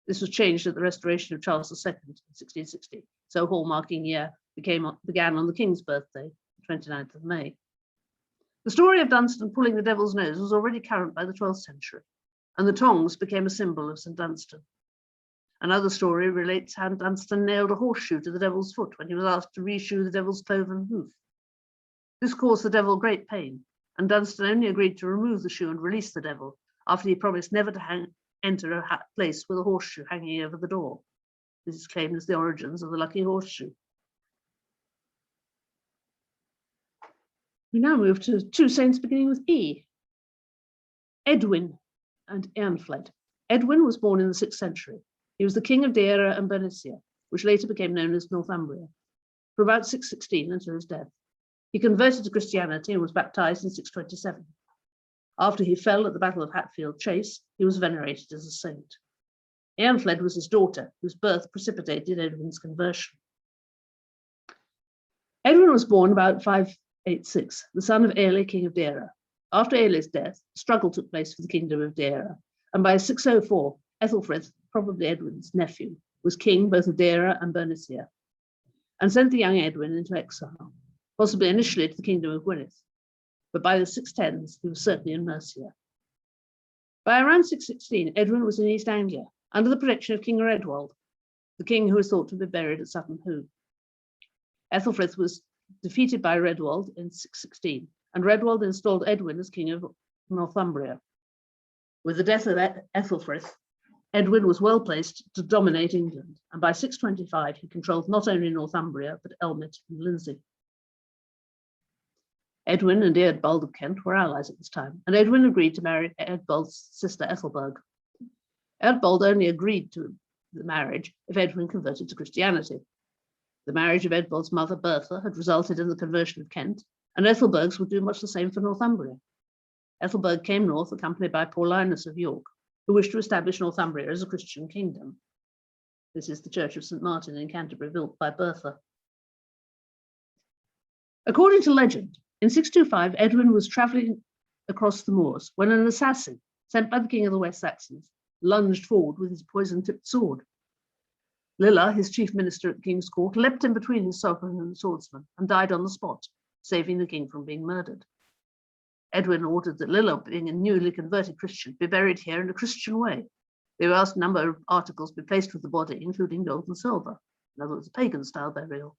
This was changed at the restoration of Charles II in 1660, so hallmarking year began on the King's birthday, 29th of May. The story of Dunstan pulling the devil's nose was already current by the 12th century, and the tongs became a symbol of St. Dunstan. Another story relates how Dunstan nailed a horseshoe to the devil's foot when he was asked to reshoe the devil's cloven hoof. This caused the devil great pain, and Dunstan only agreed to remove the shoe and release the devil after he promised never to enter a place with a horseshoe hanging over the door. This is claimed as the origins of the lucky horseshoe. We now move to 2 saints beginning with E. Edwin and Eanfled. Edwin was born in the 6th century. He was the king of Deira and Bernicia, which later became known as Northumbria, for about 616 until his death. He converted to Christianity and was baptized in 627. After he fell at the Battle of Hatfield Chase, he was venerated as a saint. Eanfled was his daughter, whose birth precipitated Edwin's conversion. Edwin was born about 586, the son of Aelle, king of Deira. After Aelle's death, a struggle took place for the kingdom of Deira, and by 604, Ethelfrith, probably Edwin's nephew, was king both of Deira and Bernicia, and sent the young Edwin into exile, possibly initially to the kingdom of Gwynedd, but by the 610s, he was certainly in Mercia. By around 616, Edwin was in East Anglia, under the protection of King Redwald, the king who was thought to be buried at Sutton Hoo. Ethelfrith was defeated by Redwald in 616, and Redwald installed Edwin as king of Northumbria. With the death of Ethelfrith, Edwin was well placed to dominate England, and by 625 he controlled not only Northumbria, but Elmet and Lindsey. Edwin and Eadbald of Kent were allies at this time, and Edwin agreed to marry Eadbald's sister Ethelberg. Eadbald only agreed to the marriage if Edwin converted to Christianity. The marriage of Eadbald's mother Bertha had resulted in the conversion of Kent, and Ethelberg's would do much the same for Northumbria. Ethelberg came north accompanied by Paulinus of York, who wished to establish Northumbria as a Christian kingdom. This is the Church of St. Martin in Canterbury, built by Bertha. According to legend, in 625, Edwin was travelling across the moors when an assassin, sent by the king of the West Saxons, lunged forward with his poison-tipped sword. Lilla, his chief minister at the king's court, leapt in between his sovereign and the swordsman and died on the spot, saving the king from being murdered. Edwin ordered that Lilla, being a newly converted Christian, be buried here in a Christian way. They were asked a number of articles be placed with the body, including gold and silver. In other words, a pagan-style burial.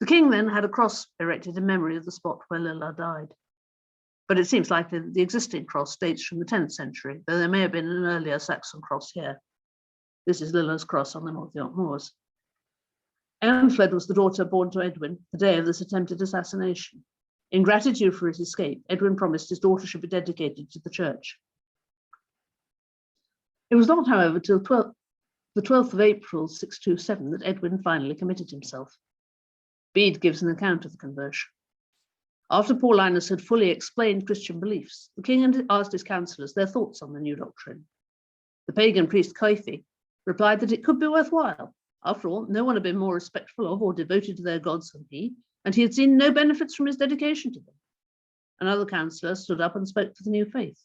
The king then had a cross erected in memory of the spot where Lilla died. But it seems likely that the existing cross dates from the 10th century, though there may have been an earlier Saxon cross here. This is Lilla's cross on the North York Moors. Eanfled was the daughter born to Edwin the day of this attempted assassination. In gratitude for his escape, Edwin promised his daughter should be dedicated to the church. It was not, however, till the 12th of April, 627, that Edwin finally committed himself. Bede gives an account of the conversion. After Paulinus had fully explained Christian beliefs, the king asked his councillors their thoughts on the new doctrine. The pagan priest Coifi replied that it could be worthwhile. After all, no one had been more respectful of or devoted to their gods than he, and he had seen no benefits from his dedication to them. Another councillor stood up and spoke for the new faith.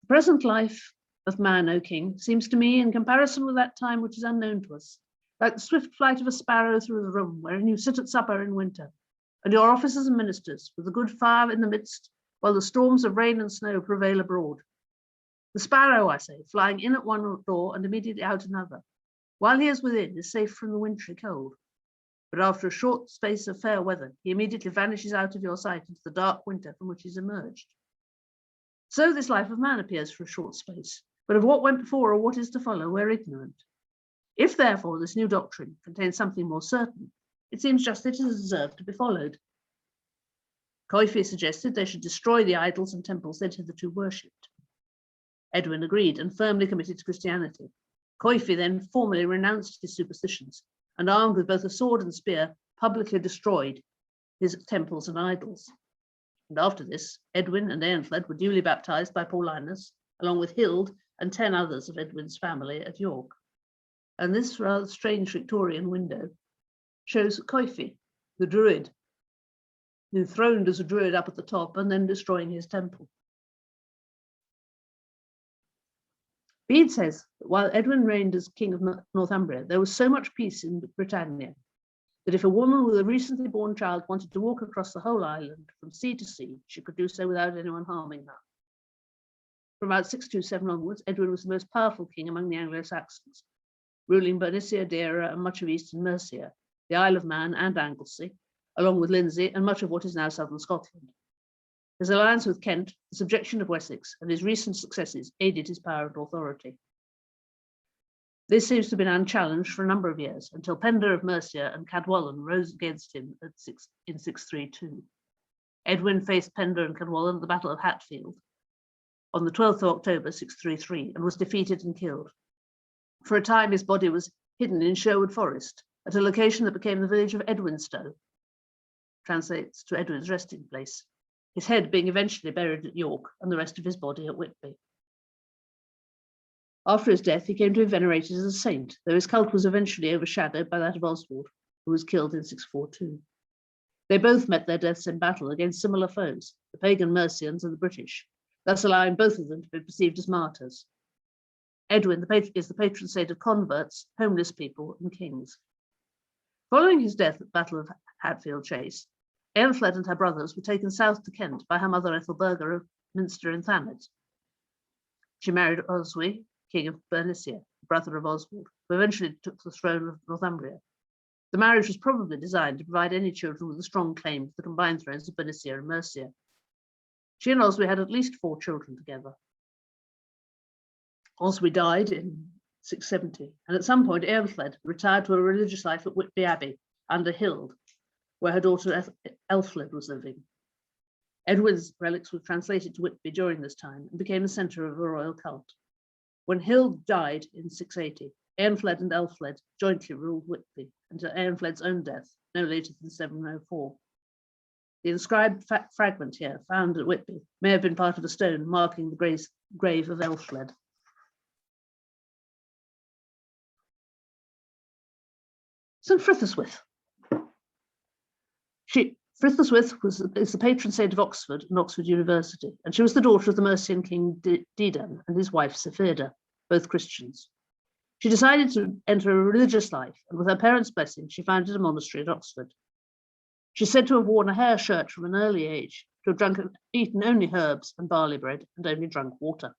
The present life of man, O king, seems to me, in comparison with that time which is unknown to us, like the swift flight of a sparrow through the room wherein you sit at supper in winter, and your officers and ministers, with a good fire in the midst, while the storms of rain and snow prevail abroad. The sparrow, I say, flying in at one door and immediately out another, while he is within, is safe from the wintry cold. But after a short space of fair weather, he immediately vanishes out of your sight into the dark winter from which he's emerged. So this life of man appears for a short space, but of what went before or what is to follow, we're ignorant. If, therefore, this new doctrine contains something more certain, it seems just that it is deserved to be followed. Coifi suggested they should destroy the idols and temples they'd hitherto worshipped. Edwin agreed and firmly committed to Christianity. Coifi then formally renounced his superstitions and, armed with both a sword and spear, publicly destroyed his temples and idols. And after this, Edwin and Eanfled were duly baptized by Paulinus, along with Hild and 10 others of Edwin's family at York. And this rather strange Victorian window shows Coifi, the druid, who throned as a druid up at the top and then destroying his temple. Bede says that while Edwin reigned as king of Northumbria, there was so much peace in Britannia that if a woman with a recently born child wanted to walk across the whole island from sea to sea, she could do so without anyone harming her. From about 627 onwards, Edwin was the most powerful king among the Anglo-Saxons, ruling Bernicia, Deira, and much of eastern Mercia, the Isle of Man and Anglesey, along with Lindsey and much of what is now southern Scotland. His alliance with Kent, the subjection of Wessex, and his recent successes aided his power and authority. This seems to have been unchallenged for a number of years, until Penda of Mercia and Cadwallon rose against him in 632. Edwin faced Penda and Cadwallon at the Battle of Hatfield on the 12th of October, 633, and was defeated and killed. For a time, his body was hidden in Sherwood Forest, at a location that became the village of Edwinstowe, translates to Edwin's resting place, his head being eventually buried at York and the rest of his body at Whitby. After his death, he came to be venerated as a saint, though his cult was eventually overshadowed by that of Oswald, who was killed in 642. They both met their deaths in battle against similar foes, the pagan Mercians and the British, thus allowing both of them to be perceived as martyrs. Edwin is the patron saint of converts, homeless people, and kings. Following his death at the Battle of Hatfield Chase, Eanfled and her brothers were taken south to Kent by her mother Ethelberga of Minster and Thanet. She married Oswy, king of Bernicia, brother of Oswald, who eventually took the throne of Northumbria. The marriage was probably designed to provide any children with a strong claim to the combined thrones of Bernicia and Mercia. She and Oswy had at least 4 children together. Oswy died in 670, and at some point Eanfled retired to a religious life at Whitby Abbey under Hild, where her daughter Elfled was living. Edward's relics were translated to Whitby during this time and became the centre of a royal cult. When Hild died in 680, Eanfled and Elfled jointly ruled Whitby until Eanfled's own death, no later than 704. The inscribed fragment here, found at Whitby, may have been part of a stone marking the grave of Elfled. St. Frithuswith. Frithuswith is the patron saint of Oxford and Oxford University, and she was the daughter of the Mercian king Dedan and his wife Sepherda, both Christians. She decided to enter a religious life, and with her parents' blessing, she founded a monastery at Oxford. She's said to have worn a hair shirt from an early age, to have eaten only herbs and barley bread, and only drunk water.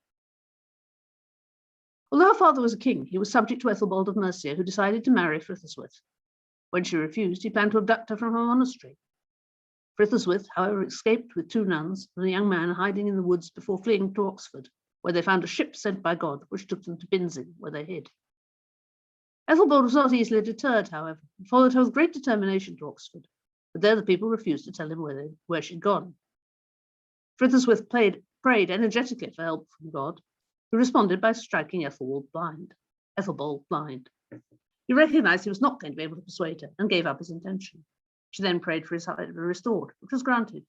Although her father was a king, he was subject to Ethelbald of Mercia, who decided to marry Frithuswith. When she refused, he planned to abduct her from her monastery. Frithuswith, however, escaped with 2 nuns and a young man hiding in the woods before fleeing to Oxford, where they found a ship sent by God, which took them to Binzing, where they hid. Ethelbald was not easily deterred, however, and followed her with great determination to Oxford, but there the people refused to tell him where she'd gone. Frithuswith prayed energetically for help from God, who responded by striking Ethelbald blind. He recognized he was not going to be able to persuade her and gave up his intention. She then prayed for his sight to be restored, which was granted,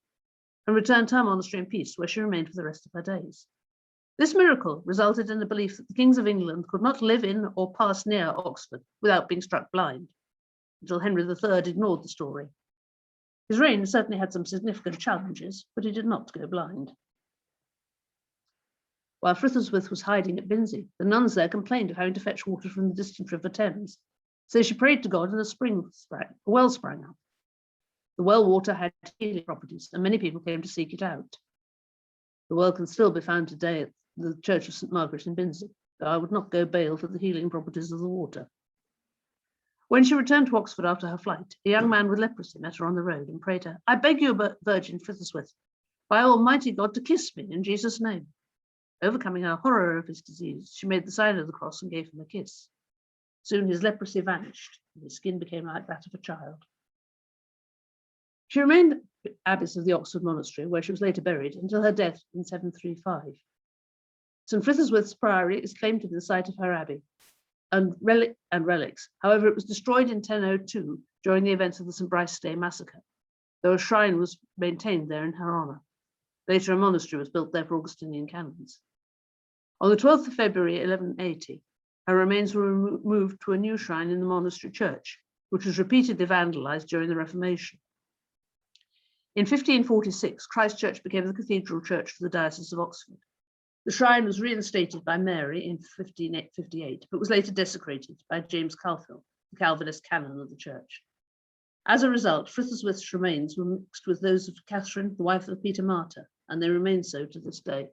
and returned to her monastery in peace, where she remained for the rest of her days. This miracle resulted in the belief that the kings of England could not live in or pass near Oxford without being struck blind, until Henry III ignored the story. His reign certainly had some significant challenges, but he did not go blind. While Frithuswith was hiding at Binzing, the nuns there complained of having to fetch water from the distant River Thames, so she prayed to God and a well sprang up. The well water had healing properties, and many people came to seek it out. The well can still be found today at the Church of St. Margaret in Binzing, though I would not go bail for the healing properties of the water. When she returned to Oxford after her flight, a young man with leprosy met her on the road and prayed her, "I beg you, Virgin Frithuswith, by Almighty God, to kiss me in Jesus' name." Overcoming her horror of his disease, she made the sign of the cross and gave him a kiss. Soon his leprosy vanished, and his skin became like that of a child. She remained abbess of the Oxford Monastery, where she was later buried, until her death in 735. St. Frithuswith's priory is claimed to be the site of her abbey and relics. However, it was destroyed in 1002 during the events of the St. Brice Day massacre, though a shrine was maintained there in her honour. Later, a monastery was built there for Augustinian canons. On the 12th of February 1180, her remains were moved to a new shrine in the monastery church, which was repeatedly vandalised during the Reformation. In 1546, Christ Church became the cathedral church for the Diocese of Oxford. The shrine was reinstated by Mary in 1558, but was later desecrated by James Calfhill, the Calvinist canon of the church. As a result, Frithuswith's remains were mixed with those of Catherine, the wife of Peter Martyr, and they remain so to this day.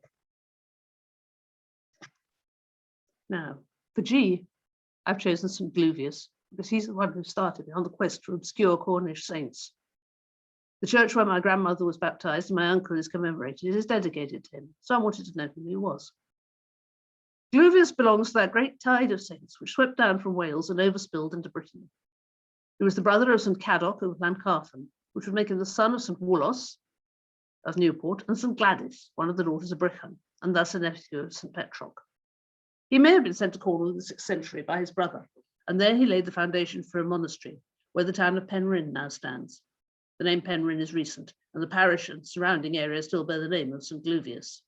Now, for G, I've chosen St. Gluvius, because he's the one who started on the quest for obscure Cornish saints. The church where my grandmother was baptized and my uncle is commemorated is dedicated to him, so I wanted to know who he was. Gluvius belongs to that great tide of saints which swept down from Wales and overspilled into Britain. He was the brother of St. Cadoc of Llancarvan, which would make him the son of St. Woolos of Newport and St. Gladys, one of the daughters of Brychan, and thus a nephew of St. Petroc. He may have been sent to Cornwall in the 6th century by his brother, and there he laid the foundation for a monastery, where the town of Penrhyn now stands. The name Penrhyn is recent, and the parish and surrounding area still bear the name of St. Gluvius.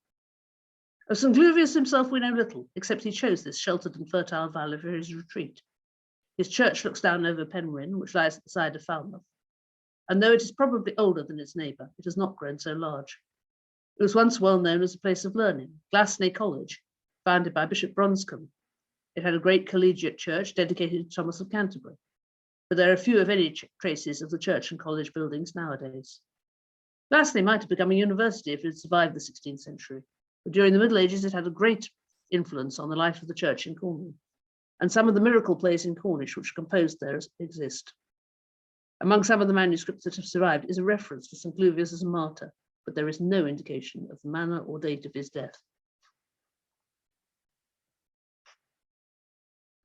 Of St. Gluvius himself we know little, except he chose this sheltered and fertile valley for his retreat. His church looks down over Penrhyn, which lies at the side of Falmouth, and though it is probably older than its neighbour, it has not grown so large. It was once well known as a place of learning, Glasney College, founded by Bishop Bronscombe. It had a great collegiate church dedicated to Thomas of Canterbury, but there are few if any traces of the church and college buildings nowadays. Glasney might have become a university if it had survived the 16th century, but during the Middle Ages it had a great influence on the life of the church in Cornwall, and some of the miracle plays in Cornish which are composed there exist. Among some of the manuscripts that have survived is a reference to St. Gluvius as a martyr, but there is no indication of the manner or date of his death.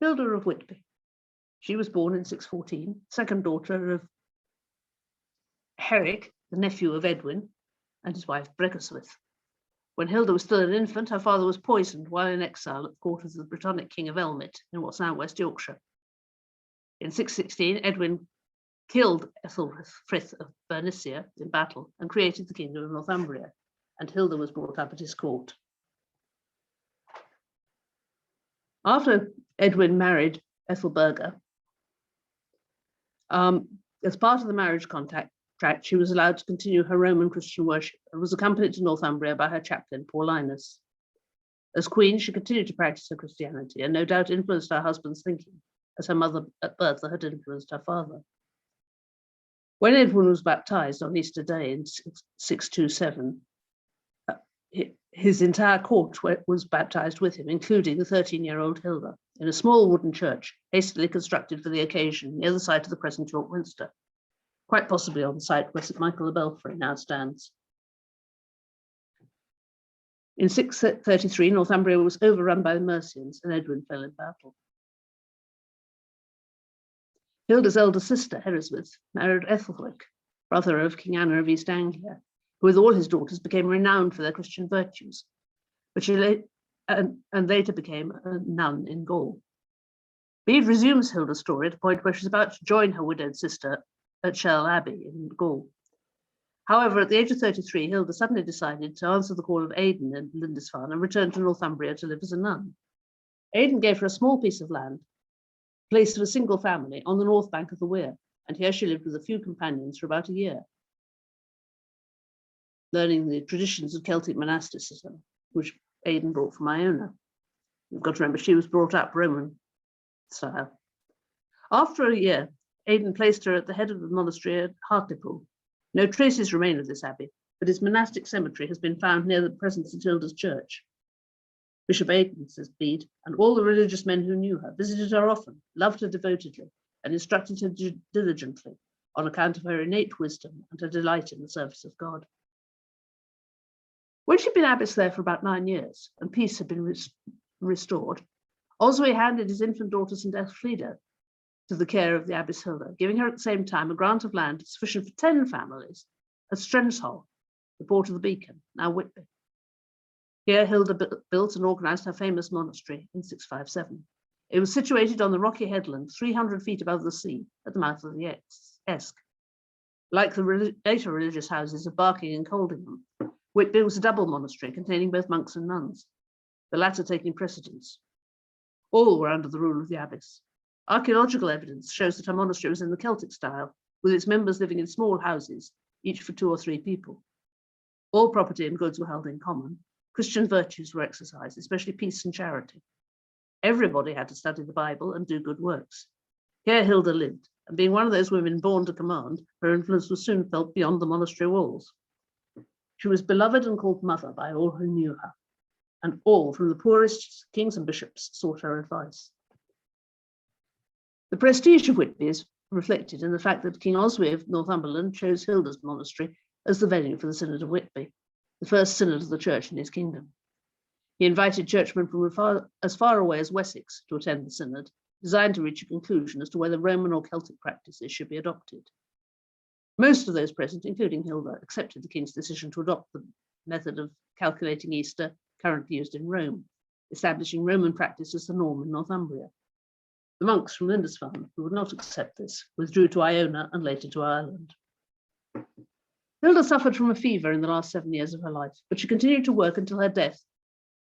Hilda of Whitby. She was born in 614, second daughter of Herrick, the nephew of Edwin, and his wife Breguswyth. When Hilda was still an infant, her father was poisoned while in exile at the court of the Brittonic king of Elmet in what's now West Yorkshire. In 616, Edwin killed Ethelfrith of Bernicia in battle and created the kingdom of Northumbria, and Hilda was brought up at his court. After Edwin married Ethelberga, as part of the marriage contract, she was allowed to continue her Roman Christian worship and was accompanied to Northumbria by her chaplain, Paulinus. As queen, she continued to practice her Christianity and no doubt influenced her husband's thinking, as her mother Bertha had influenced her father. When Edwin was baptized on Easter Day in 627, his entire court was baptized with him, including the 13-year-old Hilda, in a small wooden church hastily constructed for the occasion near the site of the present York Minster, quite possibly on the site where St. Michael the Belfry now stands. In 633, Northumbria was overrun by the Mercians and Edwin fell in battle. Hilda's elder sister, Eriswyth, married Ethelric, brother of King Anna of East Anglia, who with all his daughters became renowned for their Christian virtues, but she later became a nun in Gaul. Bede resumes Hilda's story at a point where she's about to join her widowed sister at Shell Abbey in Gaul. However, at the age of 33, Hilda suddenly decided to answer the call of Aidan in Lindisfarne and return to Northumbria to live as a nun. Aidan gave her a small piece of land, place of a single family on the north bank of the Wear, and here she lived with a few companions for about a year, learning the traditions of Celtic monasticism, which Aidan brought from Iona. You've got to remember, she was brought up Roman style. After a year, Aidan placed her at the head of the monastery at Hartlepool. No traces remain of this abbey, but its monastic cemetery has been found near the present St. Hilda's Church. Bishop Aidan, says Bede, and all the religious men who knew her visited her often, loved her devotedly, and instructed her diligently on account of her innate wisdom and her delight in the service of God. When she'd been abbess there for about 9 years and peace had been restored, Oswy handed his infant daughter St. Elfrida to the care of the abbess Hilda, giving her at the same time a grant of land sufficient for 10 families at Strensholm, the port of the Beacon, now Whitby. Here Hilda built and organised her famous monastery in 657. It was situated on the rocky headland 300 feet above the sea at the mouth of the Esk. Like the later religious houses of Barking and Coldingham, Whitby was a double monastery containing both monks and nuns, the latter taking precedence. All were under the rule of the abbess. Archaeological evidence shows that her monastery was in the Celtic style, with its members living in small houses, each for 2 or 3 people. All property and goods were held in common. Christian virtues were exercised, especially peace and charity. Everybody had to study the Bible and do good works. Here Hilda lived, and being one of those women born to command, her influence was soon felt beyond the monastery walls. She was beloved and called mother by all who knew her, and all, from the poorest kings and bishops, sought her advice. The prestige of Whitby is reflected in the fact that King Oswy of Northumberland chose Hilda's monastery as the venue for the Synod of Whitby, the first synod of the church in his kingdom. He invited churchmen from as far away as Wessex to attend the synod, designed to reach a conclusion as to whether Roman or Celtic practices should be adopted. Most of those present, including Hilda, accepted the king's decision to adopt the method of calculating Easter currently used in Rome, establishing Roman practice as the norm in Northumbria. The monks from Lindisfarne, who would not accept this, withdrew to Iona and later to Ireland. Hilda suffered from a fever in the last 7 years of her life, but she continued to work until her death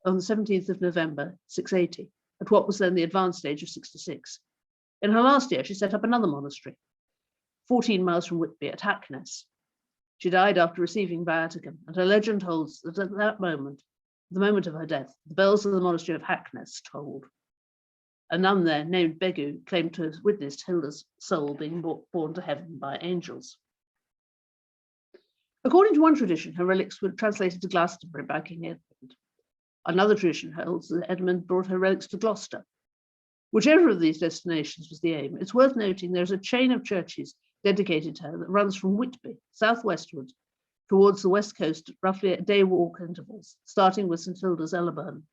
on the 17th of November, 680, at what was then the advanced age of 66. In her last year, she set up another monastery, 14 miles from Whitby at Hackness. She died after receiving viaticum, and her legend holds that at that moment, the moment of her death, the bells of the monastery of Hackness tolled. A nun there named Begu claimed to have witnessed Hilda's soul being borne to heaven by angels. According to one tradition, her relics were translated to Glastonbury by King Edmund. Another tradition holds that Edmund brought her relics to Gloucester. Whichever of these destinations was the aim, it's worth noting there's a chain of churches dedicated to her that runs from Whitby, southwestward, towards the west coast, roughly at day walk intervals, starting with St. Hilda's Ellerburn.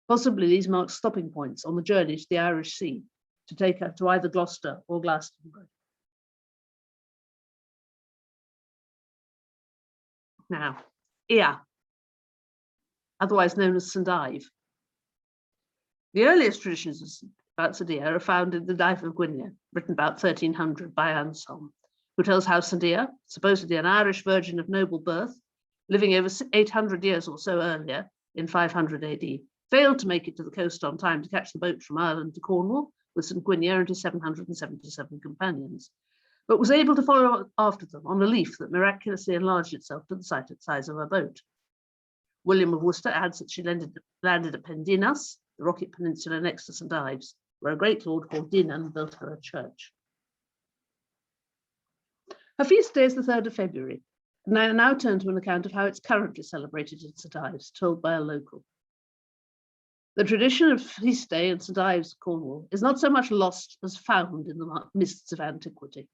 Possibly these mark stopping points on the journey to the Irish Sea to take her to either Gloucester or Glastonbury. Now, Ea, otherwise known as St Ive. The earliest traditions about St Ea are found in the Life of Gwynedd, written about 1300 by Anselm, who tells how St Ea, supposedly an Irish virgin of noble birth, living over 800 years or so earlier, in 500 AD, failed to make it to the coast on time to catch the boat from Ireland to Cornwall with St Gwynedd and his 777 companions, but was able to follow after them on a leaf that miraculously enlarged itself to the size of her boat. William of Worcester adds that she landed at Pendinas, the rocky peninsula next to St Ives, where a great lord called Dinan built her a church. Her feast day is the 3rd of February, and I now turn to an account of how it's currently celebrated in St Ives, told by a local. The tradition of feast day in St Ives, Cornwall, is not so much lost as found in the mists of antiquity.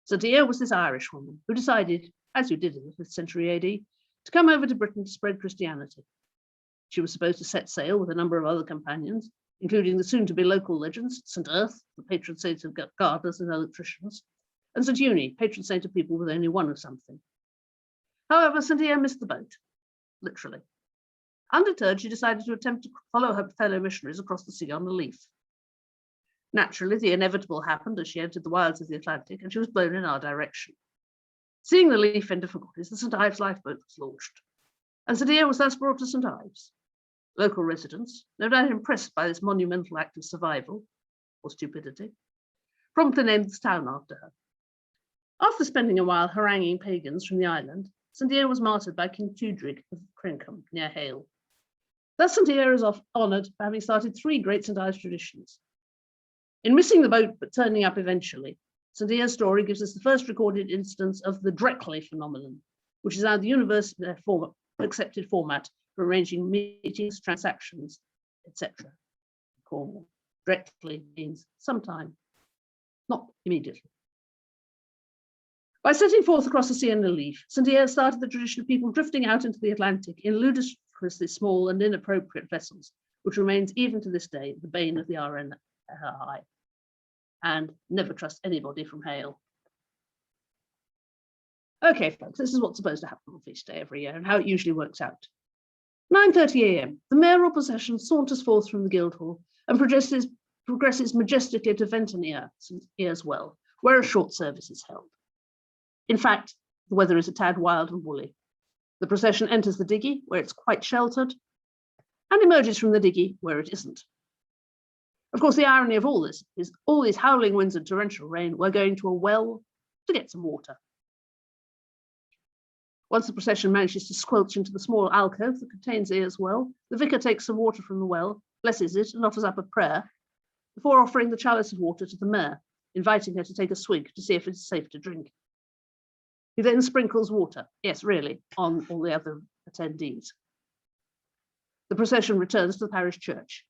St Ea was this Irish woman who decided, as you did in the 5th century AD, to come over to Britain to spread Christianity. She was supposed to set sail with a number of other companions, including the soon-to-be local legends, St Earth, the patron saint of gardeners and electricians, and St Uni, patron saint of people with only one of something. However, St Ea missed the boat, literally. Undeterred, she decided to attempt to follow her fellow missionaries across the sea on a leaf. Naturally, the inevitable happened as she entered the wilds of the Atlantic, and she was blown in our direction. Seeing the leaf in difficulties, the St Ives lifeboat was launched, and St Ea was thus brought to St Ives. Local residents, no doubt impressed by this monumental act of survival, or stupidity, promptly named this town after her. After spending a while haranguing pagans from the island, St Ea was martyred by King Tudrig of Crenkham, near Hale. Thus St Ea is honoured for having started 3 great St Ives traditions. In missing the boat but turning up eventually, St Ea's story gives us the first recorded instance of the Drechly phenomenon, which is now the universally accepted format for arranging meetings, transactions, etc. Cornwall. Drechly means sometime, not immediately. By setting forth across the sea in a leaf, St Ea started the tradition of people drifting out into the Atlantic in ludicrously small and inappropriate vessels, which remains even to this day the bane of the RNI. And never trust anybody from Hale. Okay, folks, this is what's supposed to happen on feast day every year and how it usually works out. 9:30 a.m. The mayoral procession saunters forth from the Guildhall and progresses majestically to Ventnor, St Ea's Well, where a short service is held. In fact, the weather is a tad wild and woolly. The procession enters the Diggy, where it's quite sheltered, and emerges from the Diggy, where it isn't. Of course, the irony of all this is all these howling winds and torrential rain, we're going to a well to get some water. Once the procession manages to squelch into the small alcove that contains Ea's Well, the vicar takes some water from the well, blesses it, and offers up a prayer, before offering the chalice of water to the mare, inviting her to take a swig to see if it's safe to drink. He then sprinkles water, yes, really, on all the other attendees. The procession returns to the parish church,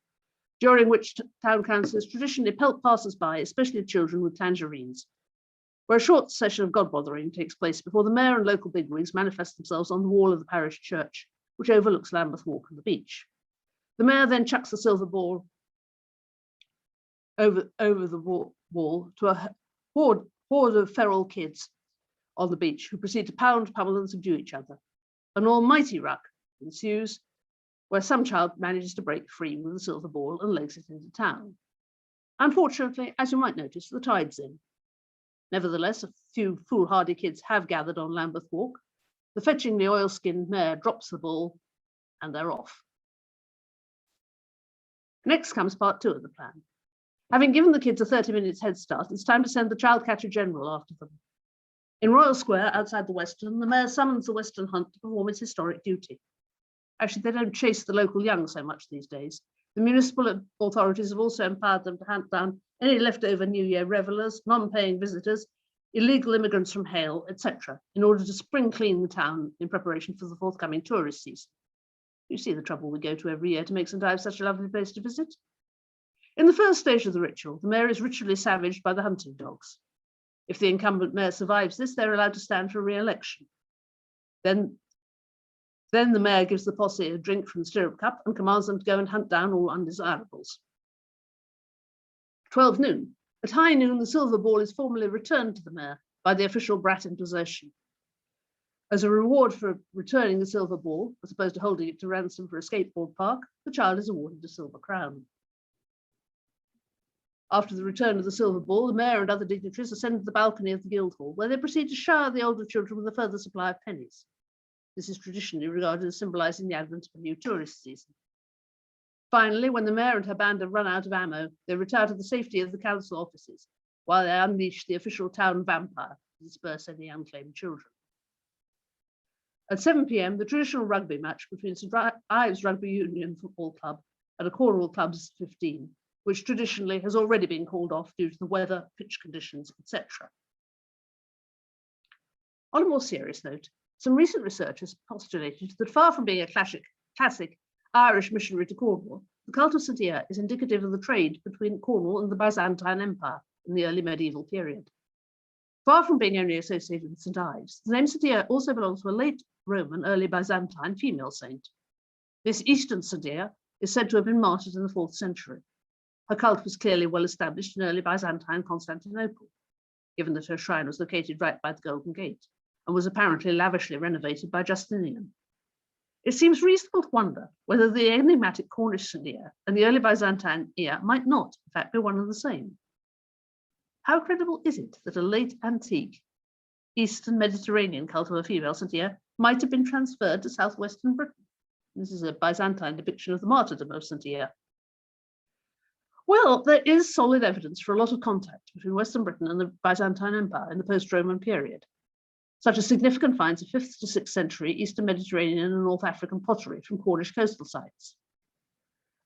during which town councillors traditionally pelt passers-by, especially children, with tangerines, where a short session of God-bothering takes place before the mayor and local bigwigs manifest themselves on the wall of the parish church, which overlooks Lambeth Walk and the beach. The mayor then chucks the silver ball over the wall to a horde of feral kids on the beach, who proceed to pound, pummel, and subdue each other. An almighty ruck ensues, where some child manages to break free with the silver ball and legs it into town. Unfortunately, as you might notice, the tide's in. Nevertheless, a few foolhardy kids have gathered on Lambeth Walk. The fetchingly oil-skinned mare drops the ball, and they're off. Next comes part 2 of the plan. Having given the kids a 30 minutes head start, it's time to send the child catcher general after them. In Royal Square, outside the Western, the mayor summons the Western Hunt to perform its historic duty. Actually, they don't chase the local young so much these days. The municipal authorities have also empowered them to hunt down any leftover New Year revelers, non-paying visitors, illegal immigrants from Hale, etc., in order to spring clean the town in preparation for the forthcoming tourist season. You see the trouble we go to every year to make St Ives such a lovely place to visit. In the first stage of the ritual, the mayor is ritually savaged by the hunting dogs. If the incumbent mayor survives this, they're allowed to stand for re-election. Then Then the mayor gives the posse a drink from the stirrup cup and commands them to go and hunt down all undesirables. 12 noon. At high noon, the silver ball is formally returned to the mayor by the official brat in possession. As a reward for returning the silver ball, as opposed to holding it to ransom for a skateboard park, the child is awarded a silver crown. After the return of the silver ball, the mayor and other dignitaries ascend to the balcony of the Guildhall, where they proceed to shower the older children with a further supply of pennies. This is traditionally regarded as symbolizing the advent of a new tourist season. Finally, when the mayor and her band have run out of ammo, they retire to the safety of the council offices, while they unleash the official town vampire to disperse any unclaimed children. At 7 p.m, the traditional rugby match between St Ives Rugby Union Football Club and a Cornwall Club's 15, which traditionally has already been called off due to the weather, pitch conditions, etc. On a more serious note, some recent research has postulated that far from being a classic Irish missionary to Cornwall, the cult of St Eyre is indicative of the trade between Cornwall and the Byzantine Empire in the early medieval period. Far from being only associated with St Ives, the name St Eyre also belongs to a late Roman, early Byzantine female saint. This Eastern St Eyre is said to have been martyred in the 4th century. Her cult was clearly well established in early Byzantine Constantinople, given that her shrine was located right by the Golden Gate and was apparently lavishly renovated by Justinian. It seems reasonable to wonder whether the enigmatic Cornish St Eyre and the early Byzantine Eyre might not, in fact, be one and the same. How credible is it that a late antique Eastern Mediterranean cult of a female St Eyre might have been transferred to southwestern Britain? This is a Byzantine depiction of the martyrdom of St Eyre. Well, there is solid evidence for a lot of contact between Western Britain and the Byzantine Empire in the post-Roman period, such as significant finds of 5th to 6th century Eastern Mediterranean and North African pottery from Cornish coastal sites,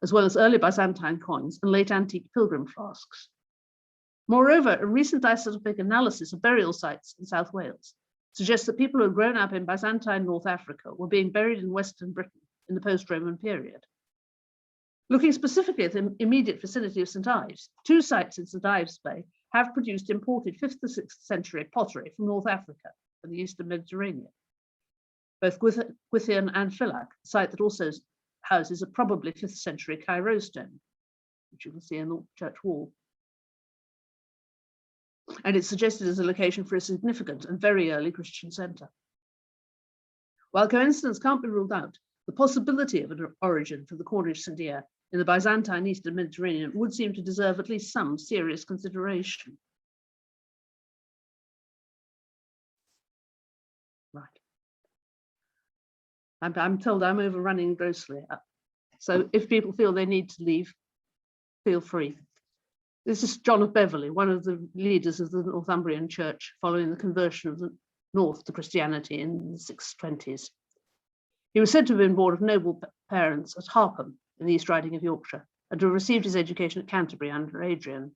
as well as early Byzantine coins and late antique pilgrim flasks. Moreover, a recent isotopy analysis of burial sites in South Wales suggests that people who had grown up in Byzantine North Africa were being buried in Western Britain in the post-Roman period. Looking specifically at the immediate vicinity of St Ives, 2 sites in St Ives Bay have produced imported 5th to 6th century pottery from North Africa and the Eastern Mediterranean. Both Gwythian and Philac, a site that also houses a probably 5th century Cairo stone, which you can see in the church wall. And it's suggested as a location for a significant and very early Christian centre. While coincidence can't be ruled out, the possibility of an origin for the Cornish St Eyre in the Byzantine Eastern Mediterranean would seem to deserve at least some serious consideration. Right. I'm told I'm overrunning grossly. So if people feel they need to leave, feel free. This is John of Beverley, one of the leaders of the Northumbrian Church following the conversion of the North to Christianity in the 620s. He was said to have been born of noble parents at Harpham in the East Riding of Yorkshire, and to have received his education at Canterbury under Adrian.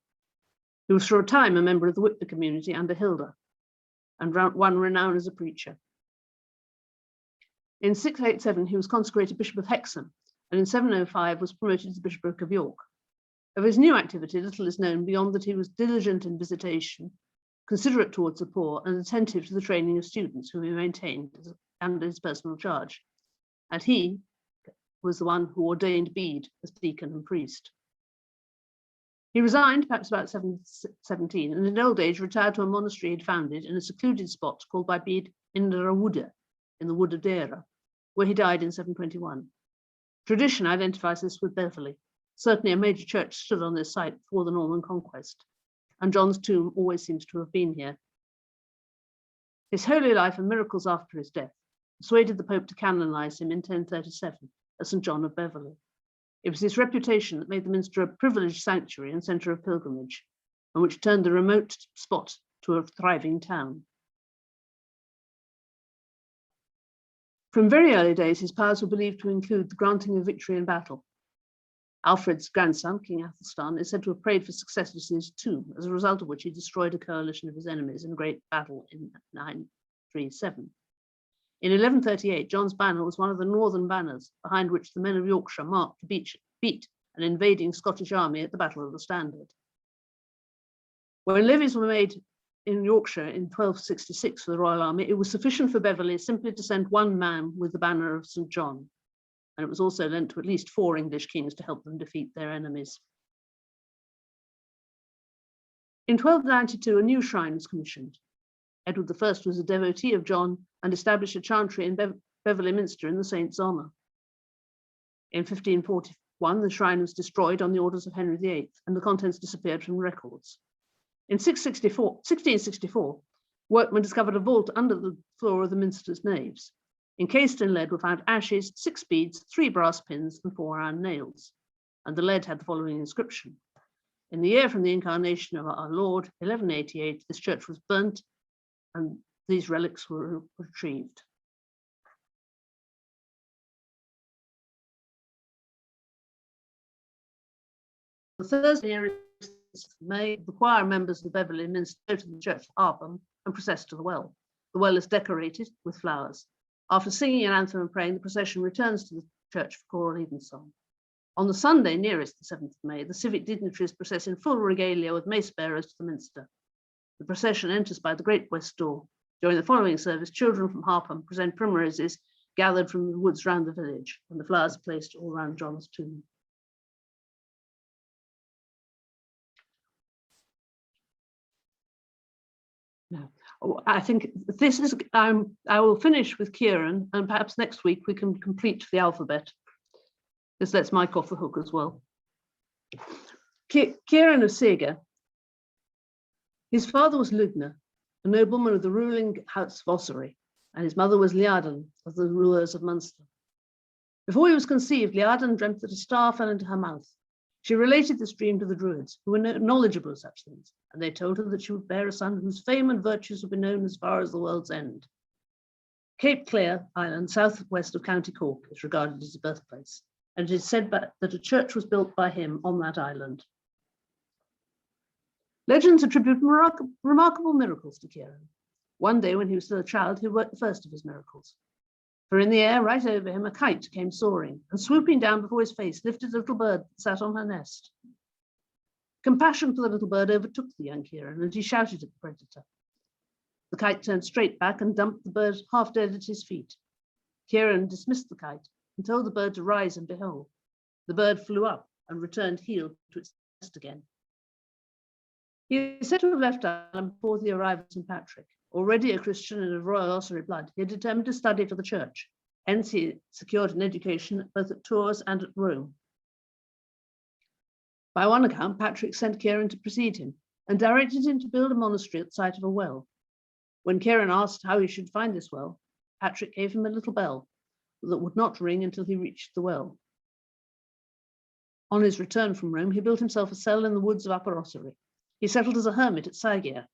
He was for a time a member of the Whitby community under Hilda, and won renown as a preacher. In 687, he was consecrated Bishop of Hexham, and in 705 was promoted to Bishopric of York. Of his new activity, little is known beyond that he was diligent in visitation, considerate towards the poor, and attentive to the training of students whom he maintained under his personal charge. And he was the one who ordained Bede as deacon and priest. He resigned perhaps about 717, and in old age retired to a monastery he'd founded in a secluded spot called by Bede Indra in the wood of Deira, where he died in 721. Tradition identifies this with Beverley. Certainly a major church stood on this site before the Norman conquest, and John's tomb always seems to have been here. His holy life and miracles after his death persuaded the Pope to canonize him in 1037 as St John of Beverley. It was his reputation that made the Minster a privileged sanctuary and centre of pilgrimage, and which turned the remote spot to a thriving town. From very early days, his powers were believed to include the granting of victory in battle. Alfred's grandson, King Athelstan, is said to have prayed for success at his tomb, as a result of which he destroyed a coalition of his enemies in a great battle in 937. In 1138, John's banner was one of the northern banners behind which the men of Yorkshire marked to beat an invading Scottish army at the Battle of the Standard. When levies were made in Yorkshire in 1266 for the Royal Army, it was sufficient for Beverley simply to send one man with the banner of St. John. And it was also lent to at least 4 English kings to help them defeat their enemies. In 1292, a new shrine was commissioned. Edward I was a devotee of John and established a chantry in Beverley Minster in the saint's honour. In 1541, the shrine was destroyed on the orders of Henry VIII, and the contents disappeared from records. In 1664, workmen discovered a vault under the floor of the minster's naves. Encased in lead were found ashes, 6 beads, 3 brass pins, and 4 iron nails. And the lead had the following inscription: "In the year from the incarnation of our Lord, 1188, this church was burnt, and these relics were retrieved." The Thursday nearest May, the choir members of Beverley Minster go to the church of Harpham and process to the well. The well is decorated with flowers. After singing an anthem and praying, the procession returns to the church for choral evensong. On the Sunday nearest the 7th of May, the civic dignitaries process in full regalia with mace bearers to the minster. The procession enters by the great west door. During the following service, children from Harpham present primroses gathered from the woods round the village, and the flowers are placed all round John's tomb. No, I think this is, I will finish with Kieran, and perhaps next week we can complete the alphabet. This lets Mike off the hook as well. Kieran of Seager. His father was Lugna, a nobleman of the ruling house of Ossory, and his mother was Liadan of the rulers of Munster. Before he was conceived, Liadan dreamt that a star fell into her mouth. She related this dream to the Druids, who were knowledgeable of such things, and they told her that she would bear a son whose fame and virtues would be known as far as the world's end. Cape Clear Island, southwest of County Cork, is regarded as a birthplace, and it is said that a church was built by him on that island. Legends attribute remarkable miracles to Kieran. One day when he was still a child, he worked the first of his miracles. For in the air right over him, a kite came soaring, and swooping down before his face, lifted a little bird that sat on her nest. Compassion for the little bird overtook the young Kieran, and he shouted at the predator. The kite turned straight back and dumped the bird half dead at his feet. Kieran dismissed the kite and told the bird to rise, and behold, the bird flew up and returned healed to its nest again. He is said to have left Ireland before the arrival of St. Patrick. Already a Christian and of royal Ossory blood, he had determined to study for the church. Hence he secured an education both at Tours and at Rome. By one account, Patrick sent Kieran to precede him and directed him to build a monastery at the site of a well. When Kieran asked how he should find this well, Patrick gave him a little bell that would not ring until he reached the well. On his return from Rome, he built himself a cell in the woods of Upper Ossory. He settled as a hermit at Saigir,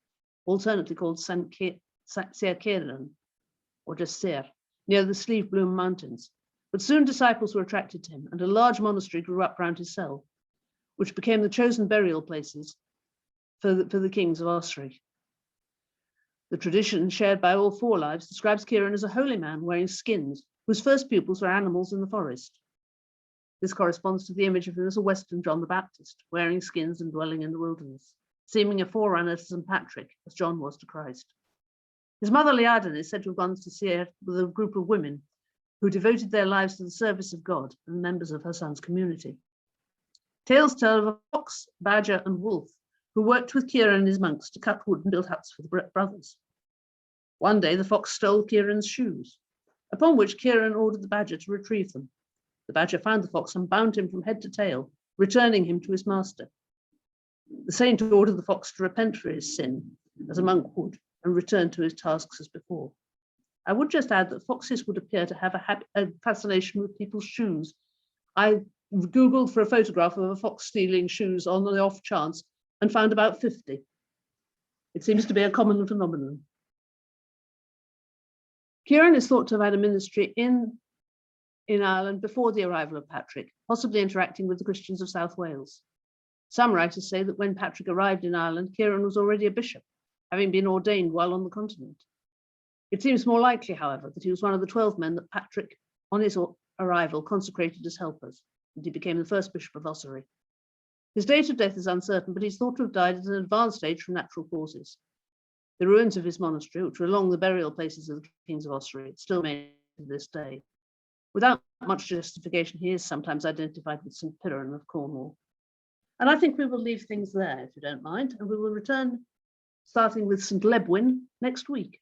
alternately called Sair Kieran, or just Sair, near the Sleeve Bloom Mountains. But soon disciples were attracted to him, and a large monastery grew up round his cell, which became the chosen burial places for the kings of Ossory. The tradition, shared by all 4 lives, describes Kieran as a holy man wearing skins, whose first pupils were animals in the forest. This corresponds to the image of him as a Western John the Baptist, wearing skins and dwelling in the wilderness, seeming a forerunner to St. Patrick, as John was to Christ. His mother Liadan is said to have gone to Seir with a group of women who devoted their lives to the service of God and members of her son's community. Tales tell of a fox, badger, and wolf who worked with Kieran and his monks to cut wood and build huts for the brothers. One day the fox stole Kieran's shoes, upon which Kieran ordered the badger to retrieve them. The badger found the fox and bound him from head to tail, returning him to his master. The saint ordered the fox to repent for his sin, as a monk would, and return to his tasks as before. I would just add that foxes would appear to have a fascination with people's shoes. I Googled for a photograph of a fox stealing shoes on the off chance and found about 50. It seems to be a common phenomenon. Kieran is thought to have had a ministry in Ireland before the arrival of Patrick, possibly interacting with the Christians of South Wales. Some writers say that when Patrick arrived in Ireland, Kieran was already a bishop, having been ordained while on the continent. It seems more likely, however, that he was one of the 12 men that Patrick, on his arrival, consecrated as helpers, and he became the first bishop of Ossory. His date of death is uncertain, but he's thought to have died at an advanced age from natural causes. The ruins of his monastery, which were along the burial places of the kings of Ossory, still made to this day. Without much justification, he is sometimes identified with St. Piran of Cornwall. And I think we will leave things there, if you don't mind, and we will return starting with St. Lebwin next week.